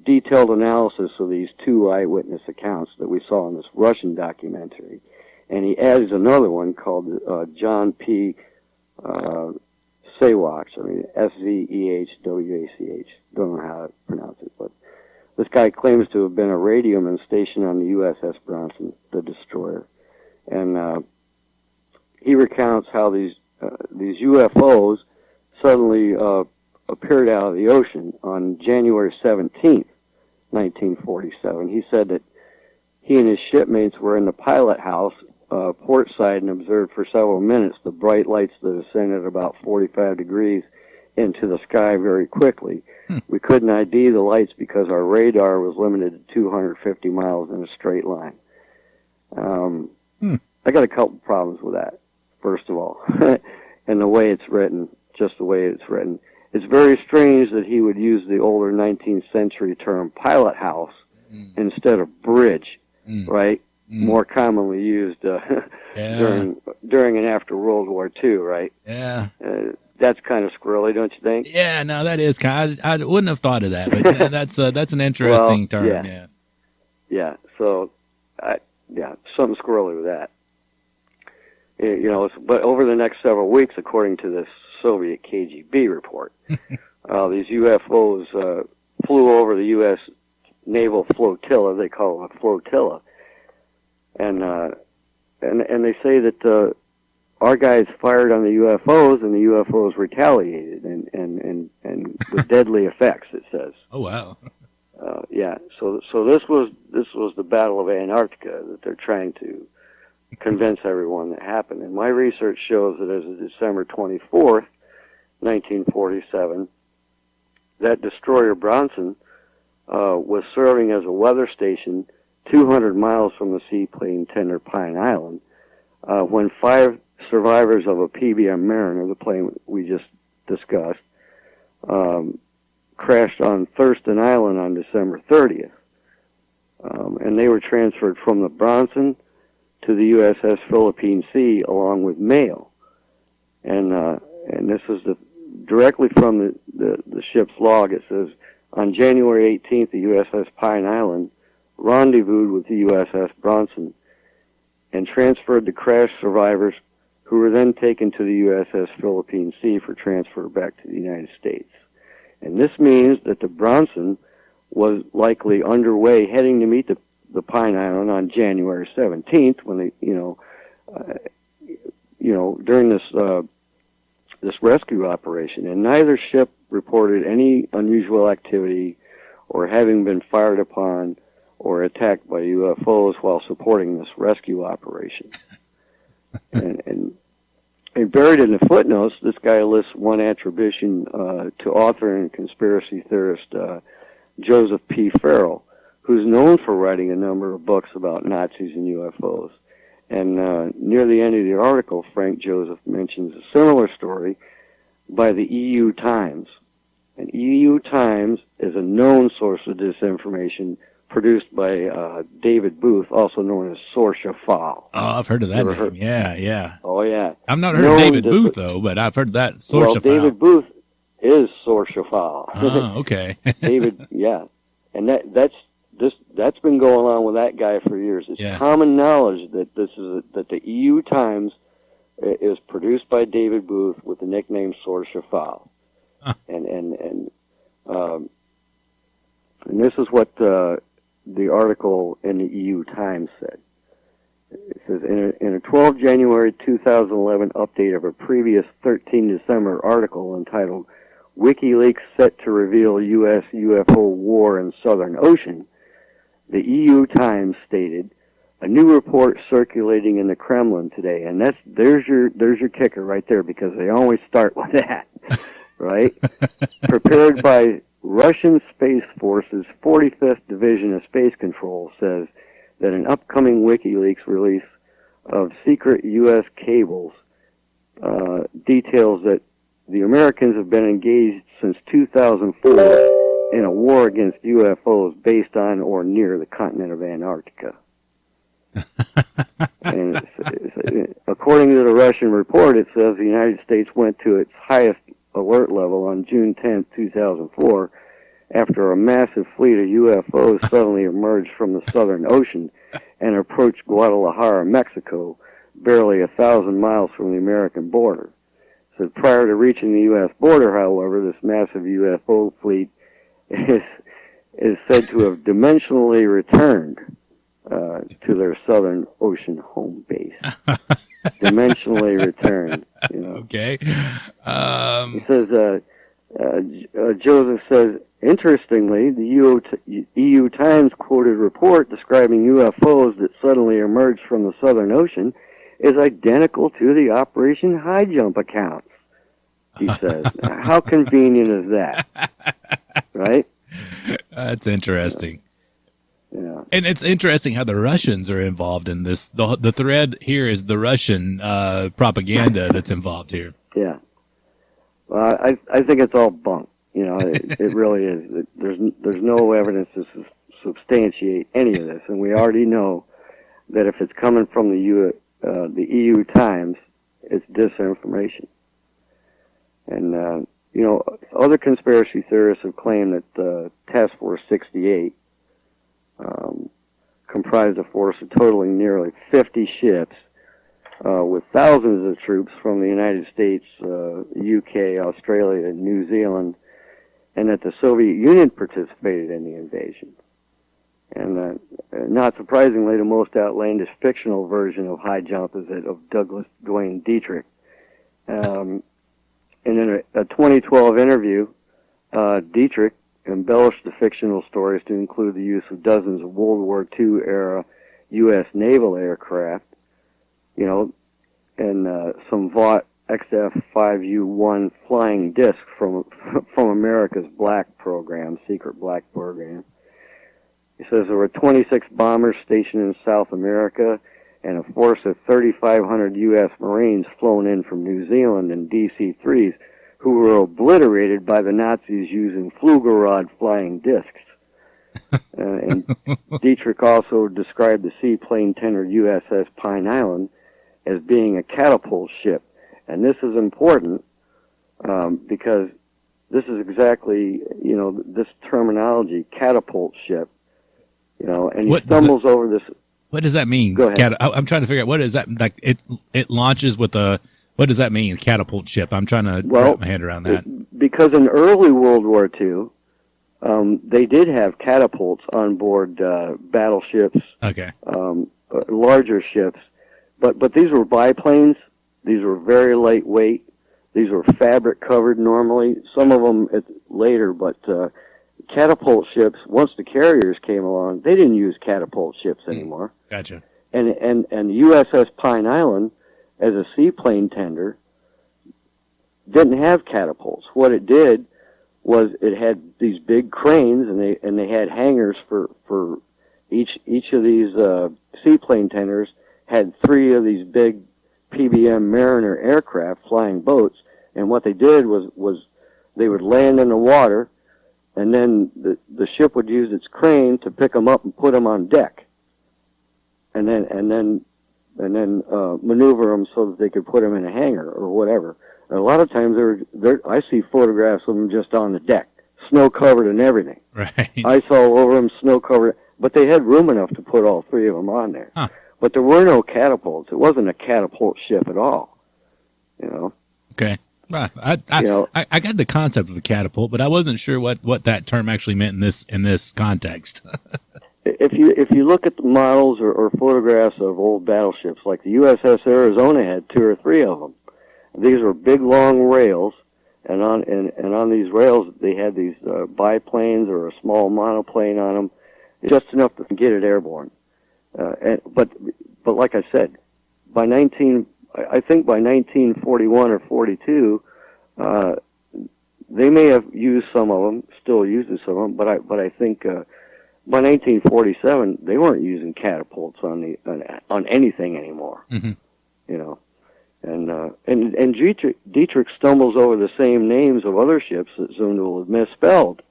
detailed analysis of these two eyewitness accounts that we saw in this Russian documentary. And he adds another one called John P. Swartz, Svehwach. Don't know how to pronounce it, but this guy claims to have been a radioman stationed on the USS Bronson, the destroyer. And he recounts how these UFOs suddenly appeared out of the ocean on January 17th, 1947. He said that he and his shipmates were in the pilot house, port side, and observed for several minutes the bright lights that ascended about 45 degrees into the sky very quickly. We couldn't ID the lights because our radar was limited to 250 miles in a straight line. I got a couple problems with that, first of all. And the way it's written, just the way it's written. It's very strange that he would use the older 19th century term pilot house instead of bridge, right? More commonly used during and after World War II, right? Yeah. That's kind of squirrely, don't you think? Yeah, no, that is kind of, I wouldn't have thought of that, but that's an interesting term, yeah. Yeah, so, something squirrely with that. But over the next several weeks, according to this Soviet KGB report, these UFOs flew over the U.S. naval flotilla. They call it a flotilla, and they say that our guys fired on the UFOs, and the UFOs retaliated, and with deadly effects. It says. Oh wow. So this was the Battle of Antarctica that they're trying to convince everyone that happened. And my research shows that as of December 24th, 1947, that destroyer Bronson was serving as a weather station 200 miles from the seaplane tender Pine Island when 5 survivors of a PBM Mariner, the plane we just discussed, crashed on Thurston Island on December 30th. And they were transferred from the Bronson to the USS Philippine Sea along with mail. And this is directly from the ship's log. It says, on January 18th, the USS Pine Island rendezvoused with the USS Bronson and transferred the crash survivors, who were then taken to the USS Philippine Sea for transfer back to the United States. And this means that the Bronson was likely underway heading to meet the Pine Island on January 17th when they, during this rescue operation. And neither ship reported any unusual activity or having been fired upon or attacked by UFOs while supporting this rescue operation. and buried in the footnotes, this guy lists one attribution to author and conspiracy theorist Joseph P. Farrell, who's known for writing a number of books about Nazis and UFOs. And near the end of the article, Frank Joseph mentions a similar story by the EU Times. And EU Times is a known source of disinformation produced by David Booth, also known as Sorshafal. Oh, I've heard of that name. Yeah. Oh, yeah. I've not heard of David Booth, though, but I've heard that. Sorshafal. Well, David Booth is Sorshafal. Oh, okay. David, yeah. And that's been going on with that guy for years. It's common knowledge that that the EU Times is produced by David Booth with the nickname Sorshafal. Huh. And this is what the article in the EU Times said. It says, in a 12 January 2011 update of a previous 13 December article entitled WikiLeaks Set to Reveal U.S. UFO War in Southern Ocean, the EU Times stated, a new report circulating in the Kremlin today, and there's your kicker right there, because they always start with that, right? Prepared by Russian Space Force's 45th Division of Space Control, says that an upcoming WikiLeaks release of secret U.S. cables details that the Americans have been engaged since 2004 in a war against UFOs based on or near the continent of Antarctica. according to the Russian report, it says the United States went to its highest alert level on June 10, 2004, after a massive fleet of UFOs suddenly emerged from the Southern Ocean and approached Guadalajara, Mexico, barely 1,000 miles from the American border. So prior to reaching the U.S. border, however, this massive UFO fleet is said to have dimensionally returned to their Southern Ocean home base. Dimensionally returned. You know. Okay. He says, Joseph says, interestingly, the EU Times quoted report describing UFOs that suddenly emerged from the Southern Ocean is identical to the Operation Highjump accounts, he says. How convenient is that? Right? That's interesting. Yeah. And it's interesting how the Russians are involved in this. The thread here is the Russian propaganda that's involved here. Yeah. Well, I think it's all bunk. You know, it really is. There's no evidence to substantiate any of this, and we already know that if it's coming from the EU Times, it's disinformation. And you know, other conspiracy theorists have claimed that Task Force 68 comprised a force of totaling nearly 50 ships with thousands of troops from the United States, UK, Australia, and New Zealand, and that the Soviet Union participated in the invasion. And not surprisingly, the most outlandish fictional version of Highjump is that of Douglas Duane Dietrich. And in a 2012 interview, Dietrich embellished the fictional stories to include the use of dozens of World War II era U.S. naval aircraft, you know, and some Vought XF-5U-1 flying disc from America's Black program, secret Black program. He says there were 26 bombers stationed in South America and a force of 3,500 U.S. Marines flown in from New Zealand in DC-3s who were obliterated by the Nazis using Flugelrod flying discs. And Dietrich also described the seaplane tender USS Pine Island as being a catapult ship. And this is important because this is exactly, you know, this terminology, catapult ship, you know, and he stumbles over this. What does that mean? Go ahead. I'm trying to figure out what is that. Like it launches with a. What does that mean? Catapult ship. I'm trying to wrap my head around that. Because in early World War II, they did have catapults on board battleships. Okay. Larger ships, but these were biplanes. These were very lightweight. These were fabric covered normally. Some of them later, but catapult ships. Once the carriers came along, they didn't use catapult ships anymore. Gotcha. And USS Pine Island, as a seaplane tender, didn't have catapults. What it did was it had these big cranes, and they had hangars for each of these seaplane tenders had 3 of these big PBM Mariner aircraft flying boats, and what they did was they would land in the water, and then the ship would use its crane to pick them up and put them on deck, and then maneuver them so that they could put them in a hangar or whatever. And a lot of times I see photographs of them just on the deck, snow covered and everything. Right. Ice all over them, snow covered, but they had room enough to put all 3 of them on there. Huh. But there were no catapults. It wasn't a catapult ship at all. You know. Okay. Well, I got the concept of a catapult, but I wasn't sure what that term actually meant in this context. If you look at the models or photographs of old battleships, like the USS Arizona had 2 or 3 of them. These were big long rails, and on these rails they had these biplanes or a small monoplane on them, just enough to get it airborne. But like I said, by 1941 or 42, they may have used some of them, still uses some of them, but I think by 1947 they weren't using catapults on anything anymore. Mm-hmm. You know, and Dietrich stumbles over the same names of other ships that Zundel had misspelled.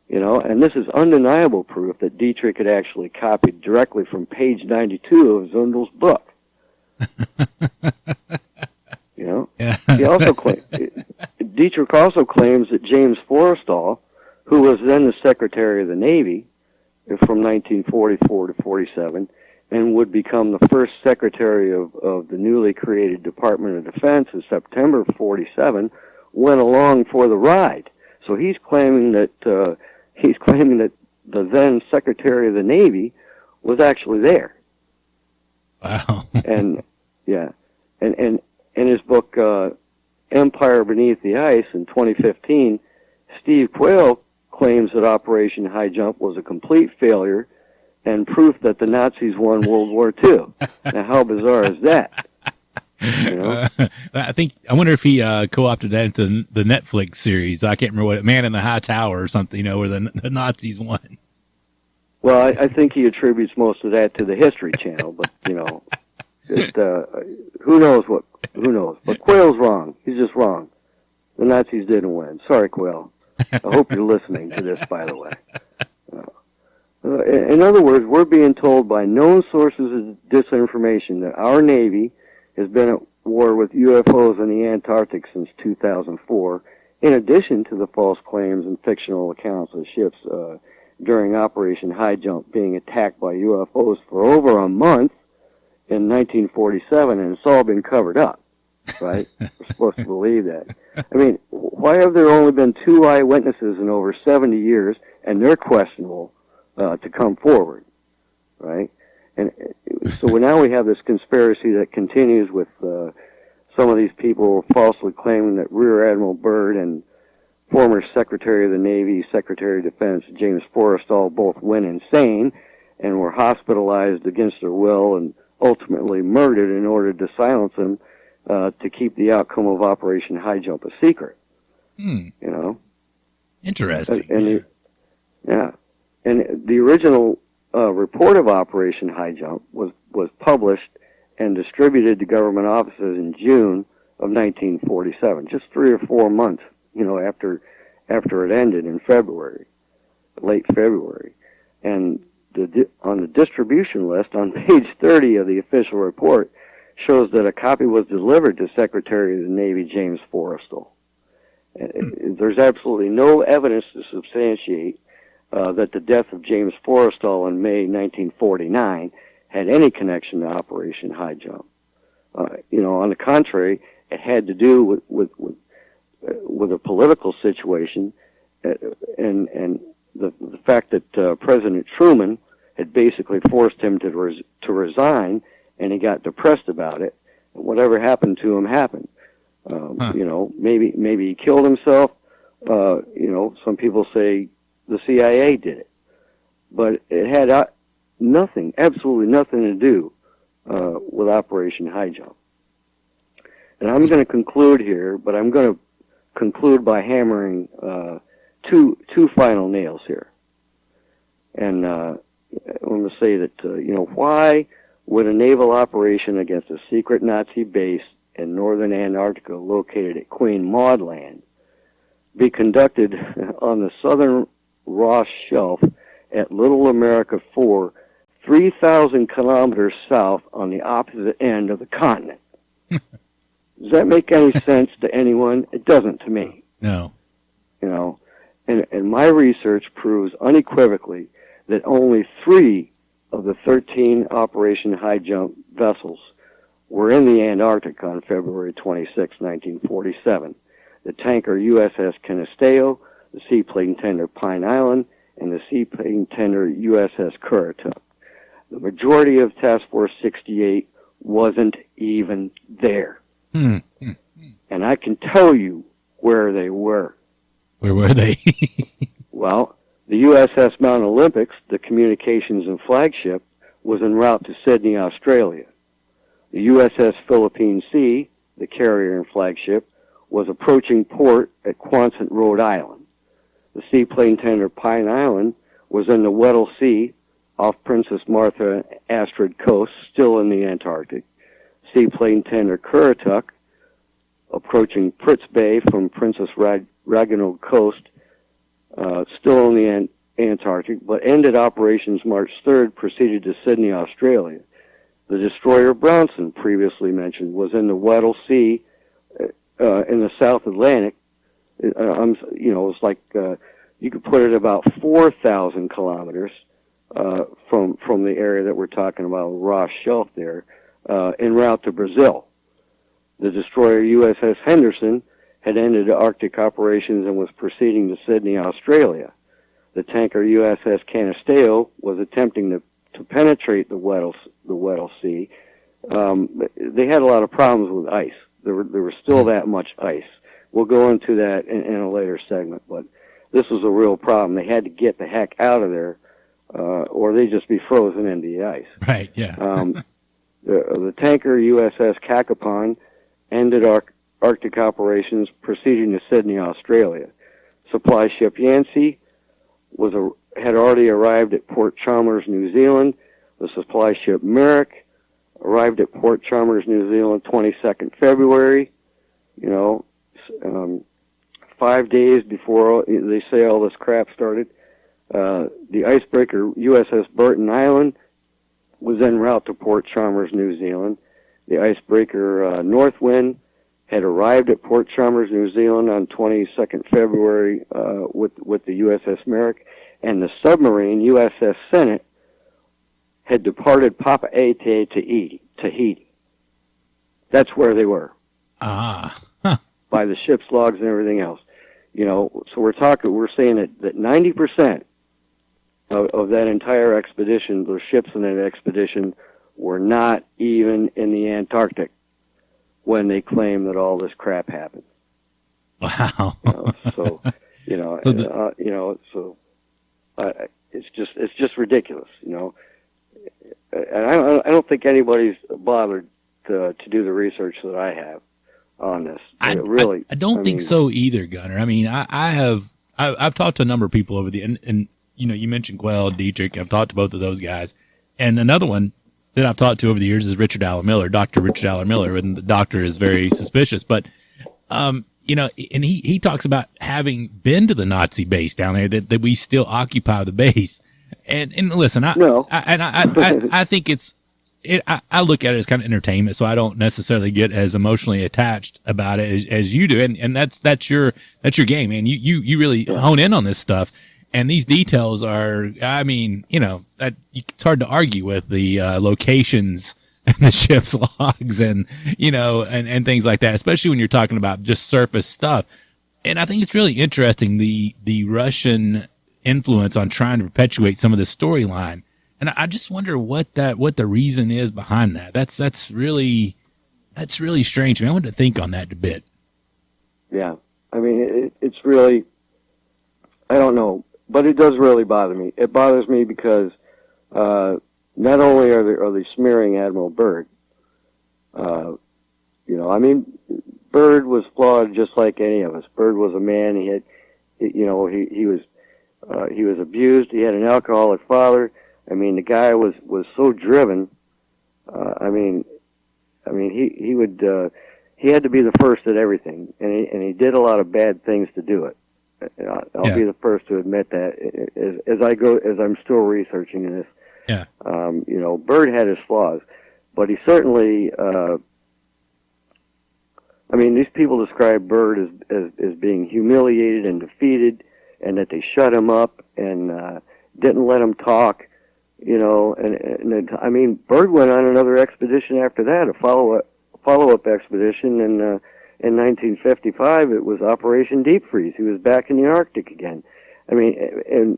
You know, and this is undeniable proof that Dietrich had actually copied directly from page 92 of Zundel's book. He also Dietrich also claims that James Forrestal, who was then the Secretary of the Navy from 1944 to 47, and would become the first Secretary of the newly created Department of Defense in September 47, went along for the ride. So he's claiming that the then Secretary of the Navy was actually there. Wow. And yeah, and in his book Empire Beneath the Ice in 2015, Steve Quayle claims that Operation Highjump was a complete failure and proof that the Nazis won World War II. Now, how bizarre is that? You know? I wonder if he co-opted that into the Netflix series. I can't remember what Man in the High Tower or something, where the Nazis won. Well, I think he attributes most of that to the History Channel, but who knows? But Quayle's wrong. He's just wrong. The Nazis didn't win. Sorry, Quayle. I hope you're listening to this, by the way. In other words, we're being told by known sources of disinformation that our Navy has been at war with UFOs in the Antarctic since 2004, in addition to the false claims and fictional accounts of ships during Operation Highjump being attacked by UFOs for over a month in 1947, and it's all been covered up, right? We're supposed to believe that. I mean, why have there only been 2 eyewitnesses in over 70 years, and they're questionable to come forward, right? And so now we have this conspiracy that continues with some of these people falsely claiming that Rear Admiral Byrd and former Secretary of the Navy, Secretary of Defense James Forrestal both went insane and were hospitalized against their will and ultimately murdered in order to silence them to keep the outcome of Operation Highjump a secret. Interesting. And the original report of Operation Highjump was published and distributed to government offices in June of 1947, just 3 or 4 months, after it ended in late February. And on the distribution list on page 30 of the official report shows that a copy was delivered to Secretary of the Navy James Forrestal. There's absolutely no evidence to substantiate that the death of James Forrestal in May 1949 had any connection to Operation Highjump. On the contrary, it had to do with a political situation and the fact that President Truman had basically forced him to resign, and he got depressed about it. Whatever happened to him happened. Maybe he killed himself. Some people say the CIA did it, but it had absolutely nothing to do with Operation Highjump. And I'm going to conclude here, but I'm going to conclude by hammering two final nails here. And I want to say that why would a naval operation against a secret Nazi base in northern Antarctica located at Queen Maud Land be conducted on the southern Ross Shelf at Little America 4, 3,000 kilometers south on the opposite end of the continent? Does that make any sense to anyone? It doesn't to me. No. And my research proves unequivocally that only 3 of the 13 Operation Highjump vessels were in the Antarctic on February 26, 1947. The tanker USS Canisteo, the seaplane tender Pine Island, and the seaplane tender USS Currituck. The majority of Task Force 68 wasn't even there. And I can tell you where they were. Where were they? Well, the USS Mount Olympics, the communications and flagship, was en route to Sydney, Australia. The USS Philippine Sea, the carrier and flagship, was approaching port at Quonset, Rhode Island. The seaplane tender Pine Island was in the Weddell Sea off Princess Martha Astrid Coast, still in the Antarctic. Seaplane tender Currituck, approaching Pritz Bay from Princess Ragnall Coast, still in the Antarctic, but ended operations March 3rd, proceeded to Sydney, Australia. The destroyer Bronson, previously mentioned, was in the Weddell Sea in the South Atlantic. It's like you could put it about 4,000 kilometers from the area that we're talking about, Ross Shelf there, en route to Brazil. The destroyer USS Henderson had ended Arctic operations and was proceeding to Sydney, Australia. The tanker USS Canisteo was attempting to penetrate the Weddell Sea. They had a lot of problems with ice. There was still that much ice. We'll go into that in a later segment, but this was a real problem. They had to get the heck out of there, or they'd just be frozen into the ice. Right, yeah. The tanker USS Cacapon ended Arctic operations, proceeding to Sydney, Australia. Supply ship Yancey had already arrived at Port Chalmers, New Zealand. The supply ship Merrick arrived at Port Chalmers, New Zealand, 22nd February. 5 days before they say all this crap started. The icebreaker USS Burton Island was en route to Port Chalmers, New Zealand. The icebreaker Northwind had arrived at Port Chalmers, New Zealand on 22nd February with the USS Merrick, and the submarine USS Senate had departed Papeete to Tahiti. That's where they were. By the ship's logs and everything else. So we're saying that 90% of that entire expedition, the ships in that expedition, were not even in the Antarctic when they claim that all this crap happened. Wow. It's just ridiculous, And I don't think anybody's bothered to do the research that I have on this. I don't think so either, Gunner. I mean, I've talked to a number of people over and you mentioned Quayle, Dietrich. I've talked to both of those guys, and another one that I've talked to over the years is Richard Allen Miller, Dr. Richard Allen Miller, and the doctor is very suspicious. But, and he talks about having been to the Nazi base down there, that we still occupy the base. And listen, I think I look at it as kind of entertainment, so I don't necessarily get as emotionally attached about it as you do. And that's your game, man. You really hone in on this stuff. And these details are, it's hard to argue with the locations and the ship's logs and things like that, especially when you're talking about just surface stuff. And I think it's really interesting, the Russian influence on trying to perpetuate some of the storyline. And I just wonder what the reason is behind that. That's really strange to me. I want to think on that a bit. Yeah. I mean, it's really, I don't know. But it does really bother me. It bothers me because not only are they smearing Admiral Byrd, Byrd was flawed just like any of us. Byrd was a man. He had, he was abused. He had an alcoholic father. I mean, the guy was so driven. He had to be the first at everything, and he did a lot of bad things to do it. I'll be the first to admit that as I'm still researching this. Yeah. Byrd had his flaws, but he certainly, these people describe Byrd as being humiliated and defeated, and that they shut him up and didn't let him talk, Byrd went on another expedition after that, a follow-up expedition, and in 1955, it was Operation Deep Freeze. He was back in the Arctic again. He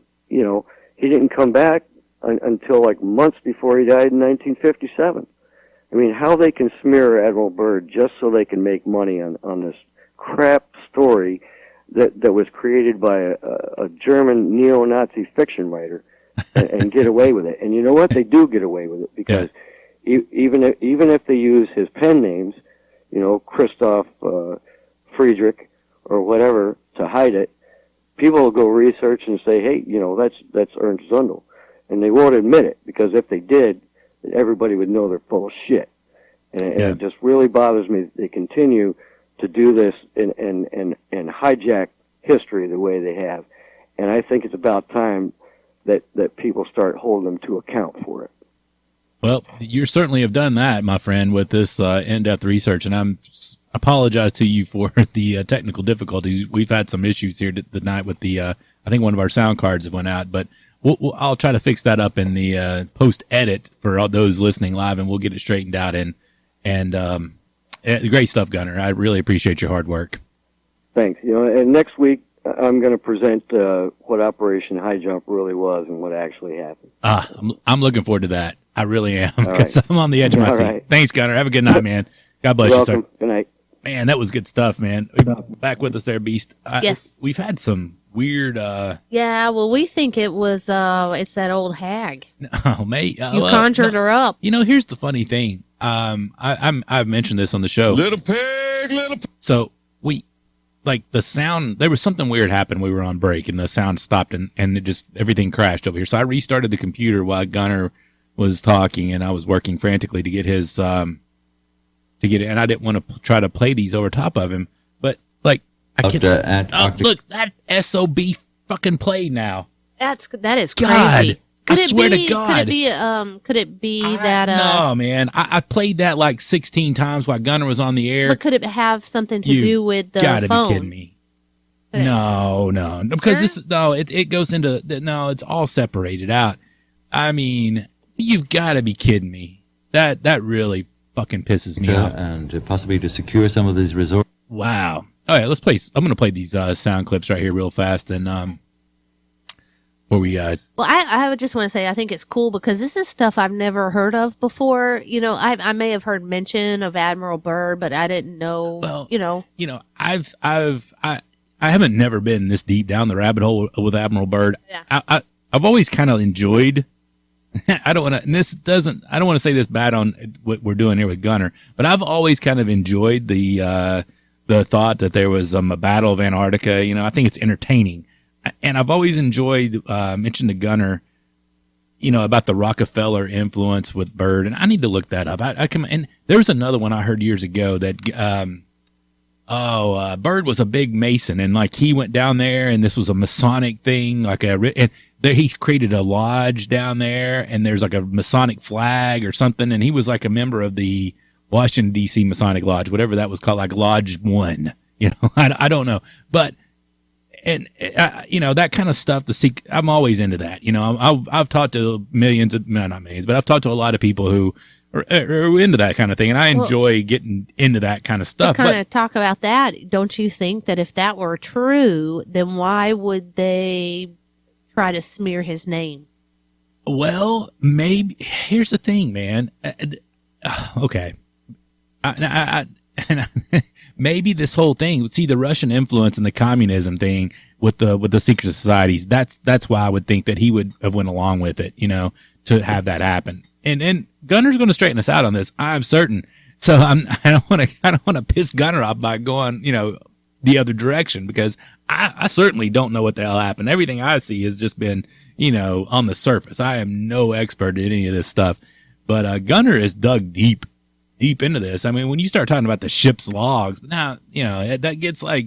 didn't come back until like months before he died in 1957. I mean, how they can smear Admiral Byrd just so they can make money on this crap story that was created by a German neo-Nazi fiction writer and get away with it. And you know what? They do get away with it because even if they use his pen names, Christoph Friedrich or whatever, to hide it, people will go research and say, hey, that's Ernst Zundel. And they won't admit it, because if they did, everybody would know they're full of shit. And it just really bothers me that they continue to do this and hijack history the way they have. And I think it's about time that people start holding them to account for it. Well, you certainly have done that, my friend, with this in-depth research, and I'm apologize to you for the technical difficulties. We've had some issues here tonight with the. I think one of our sound cards have went out, but I'll try to fix that up in the post edit for all those listening live, and we'll get it straightened out. And great stuff, Gunner. I really appreciate your hard work. Thanks. And next week I'm going to present what Operation Highjump really was and what actually happened. I'm looking forward to that. I really am, because I'm on the edge of my seat. Right. Thanks, Gunner. Have a good night, man. God bless you, sir. Good night. Man, that was good stuff, man. Back with us there, Beast. Yes. We've had some weird... Yeah, well, we think it was, it's that old hag. Oh, mate. You conjured her up. Here's the funny thing. I've mentioned this on the show. Little pig. So the sound, there was something weird happened. We were on break and the sound stopped and it just, everything crashed over here. So I restarted the computer while Gunner was talking, and I was working frantically to get his, and I didn't want to try to play these over top of him, but I can't. Look, that SOB fucking played now. That is crazy. God, I swear to God. Could it be that? No, man. I played that like 16 times while Gunner was on the air. But could it have something to do with the phone? You gotta be kidding me. No, because it goes into no. It's all separated out. I mean, you've got to be kidding me. That really fucking pisses me off. And possibly to secure some of these resources. Wow. All right, let's play. I'm going to play these sound clips right here real fast, and where we. Well, I would just want to say I think it's cool because this is stuff I've never heard of before. I may have heard mention of Admiral Byrd, but I didn't know. Well, I haven't never been this deep down the rabbit hole with Admiral Byrd. Yeah. I've always kind of enjoyed. I don't want to say this bad on what we're doing here with Gunner, but I've always kind of enjoyed the thought that there was a battle of Antarctica. I think it's entertaining, and I've always enjoyed mentioning to Gunner, about the Rockefeller influence with Byrd, and I need to look that up. And there was another one I heard years ago that Byrd was a big Mason, and he went down there, and this was a Masonic thing, and there he created a lodge down there, and there's a Masonic flag or something, and he was a member of the Washington D.C. Masonic Lodge, whatever that was called, Lodge 1. I don't know, but that kind of stuff. I'm always into that. I've talked to not millions, but I've talked to a lot of people who are into that kind of thing, and I enjoy getting into that kind of stuff. To talk about that, don't you think that if that were true, then why would they try to smear his name? Well, maybe here's the thing, man. Okay. Maybe this whole thing, see the Russian influence and the communism thing with the secret societies. That's why I would think that he would have went along with it, to have that happen. And Gunner's going to straighten us out on this, I'm certain. So I don't want to piss Gunner off by going, the other direction, because I certainly don't know what the hell happened. Everything I see has just been, on the surface. I am no expert in any of this stuff, but Gunner is dug deep into this. I mean, when you start talking about the ship's logs, now, that gets how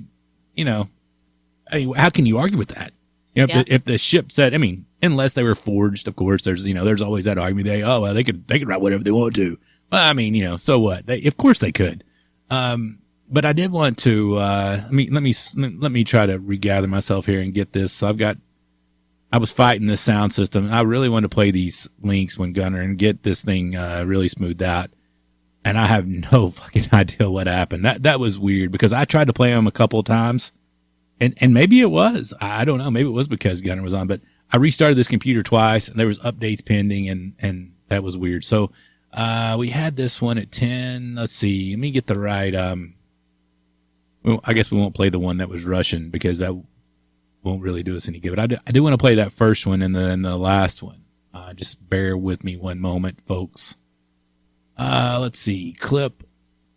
can you argue with that? If the ship said, unless they were forged, of course, there's always that argument. They could write whatever they want to. Well, so what? Of course they could. But I did want to, let me try to regather myself here and get this. I was fighting this sound system, and I really wanted to play these links when Gunner and get this thing, really smoothed out. And I have no fucking idea what happened. That was weird, because I tried to play them a couple of times, and maybe it was, I don't know, maybe it was because Gunner was on, but I restarted this computer twice, and there was updates pending, and that was weird. So, we had this one at 10. Let's see. Let me get the right, well, I guess we won't play the one that was Russian, because that won't really do us any good. But I do want to play that first one and the last one. Just bear with me one moment, folks. Let's see. Clip.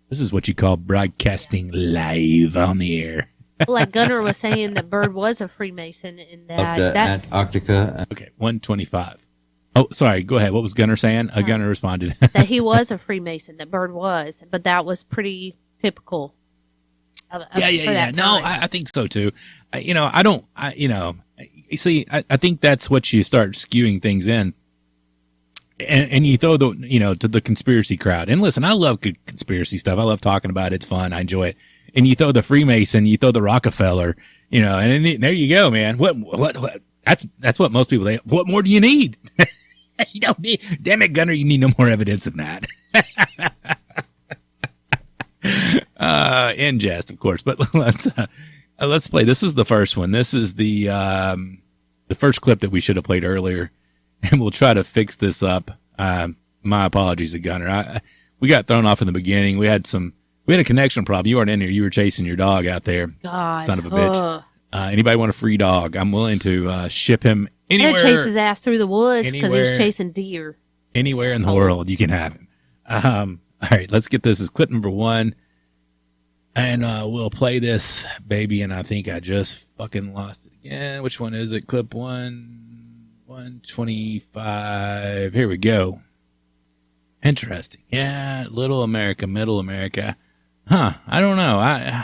This is what you call broadcasting live on the air. Like Gunner was saying that Byrd was a Freemason, and that's Antarctica. Okay, 125. Oh, sorry. Go ahead. What was Gunner saying? Gunner responded that he was a Freemason. That Byrd was, but that was pretty typical. Yeah. No, I think so too. I think that's what you start skewing things in. and you throw to the conspiracy crowd. And listen, I love good conspiracy stuff. I love talking about it. It's fun. I enjoy it. And you throw the Freemason, you throw the Rockefeller, and then there you go, man. What? That's what most people think. What more do you need? You don't need, damn it, Gunner, you need no more evidence than that. In jest, of course, but let's play. This is the first one. This is the first clip that we should have played earlier, and we'll try to fix this up. My apologies to Gunner. We got thrown off in the beginning. We had a connection problem. You weren't in here. You were chasing your dog out there. God, son of a bitch. Anybody want a free dog? I'm willing to ship him anywhere. Chase his ass through the woods because he was chasing deer. Anywhere in the world you can have him. All right, let's get this as clip number 1. And we'll play this, baby. And I think I just fucking lost it again. Which one is it? Clip 125. Here we go. Interesting. Yeah, little America, middle America. Huh, I don't know.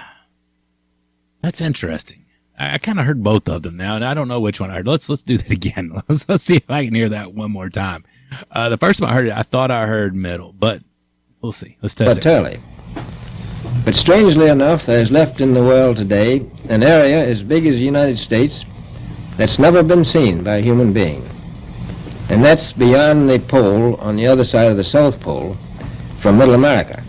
That's interesting. I kind of heard both of them now, and I don't know which one I heard. Let's do that again. Let's see if I can hear that one more time. The first time I heard it, I thought I heard middle, but we'll see. Let's test it. Early. But strangely enough, there's left in the world today an area as big as the United States that's never been seen by a human being. And that's beyond the pole on the other side of the South Pole from Middle America.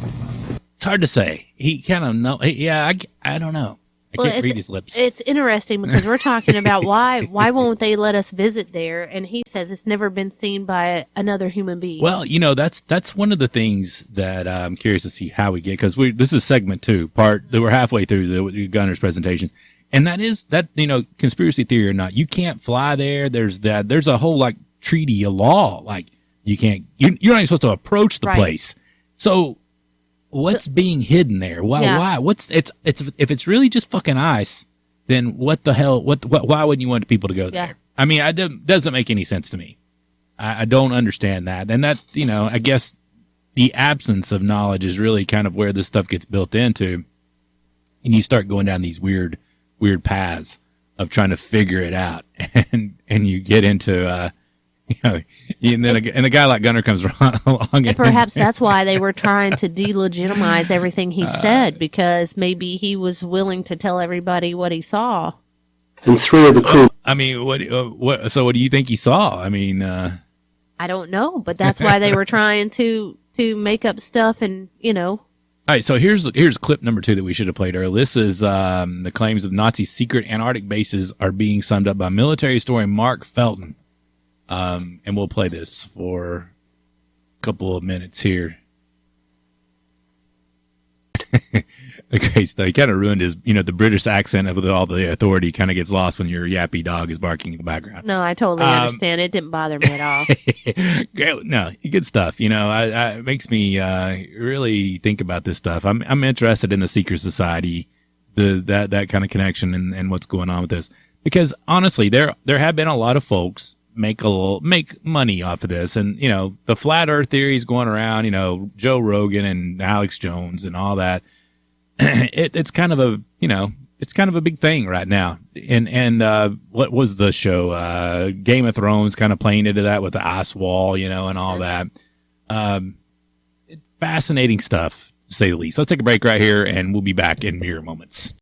It's hard to say. He kind of know. Yeah, I don't know. I can't read his lips. It's interesting because we're talking about why won't they let us visit there? And he says it's never been seen by another human being. Well, that's one of the things that I'm curious to see how we get, because this is segment 2 part. We're halfway through the Gunner's presentations, and that is that conspiracy theory or not, you can't fly there. There's a whole treaty, a law, you can't. You're not even supposed to approach the place. So. What's being hidden there? Why? Yeah. Why? If it's really just fucking ice, then what the hell? Why wouldn't you want people to go there? I mean, it doesn't make any sense to me. I don't understand that. And that, I guess the absence of knowledge is really kind of where this stuff gets built into. And you start going down these weird paths of trying to figure it out. And you get into, and then a guy like Gunner comes along. And perhaps that's why they were trying to delegitimize everything he said, because maybe he was willing to tell everybody what he saw. And 3 of the crew. I mean, what? So what do you think he saw? I mean, I don't know, but that's why they were trying to make up stuff, and All right, so here's clip number 2 that we should have played earlier. This is the claims of Nazi secret Antarctic bases are being summed up by military historian Mark Felton. And we'll play this for a couple of minutes here. Great stuff. He kind of ruined his, the British accent with all the authority kind of gets lost when your yappy dog is barking in the background. No, I totally understand. It didn't bother me at all. Great. No, good stuff. It makes me really think about this stuff. I'm interested in the secret society, that kind of connection and what's going on with this, because honestly, there have been a lot of folks make money off of this, and the flat earth theories going around, Joe Rogan and Alex Jones and all that. It's kind of a big thing right now. And what was the show? Game of Thrones kind of playing into that with the ice wall, and all that. Fascinating stuff, to say the least. Let's take a break right here, and we'll be back in mere moments.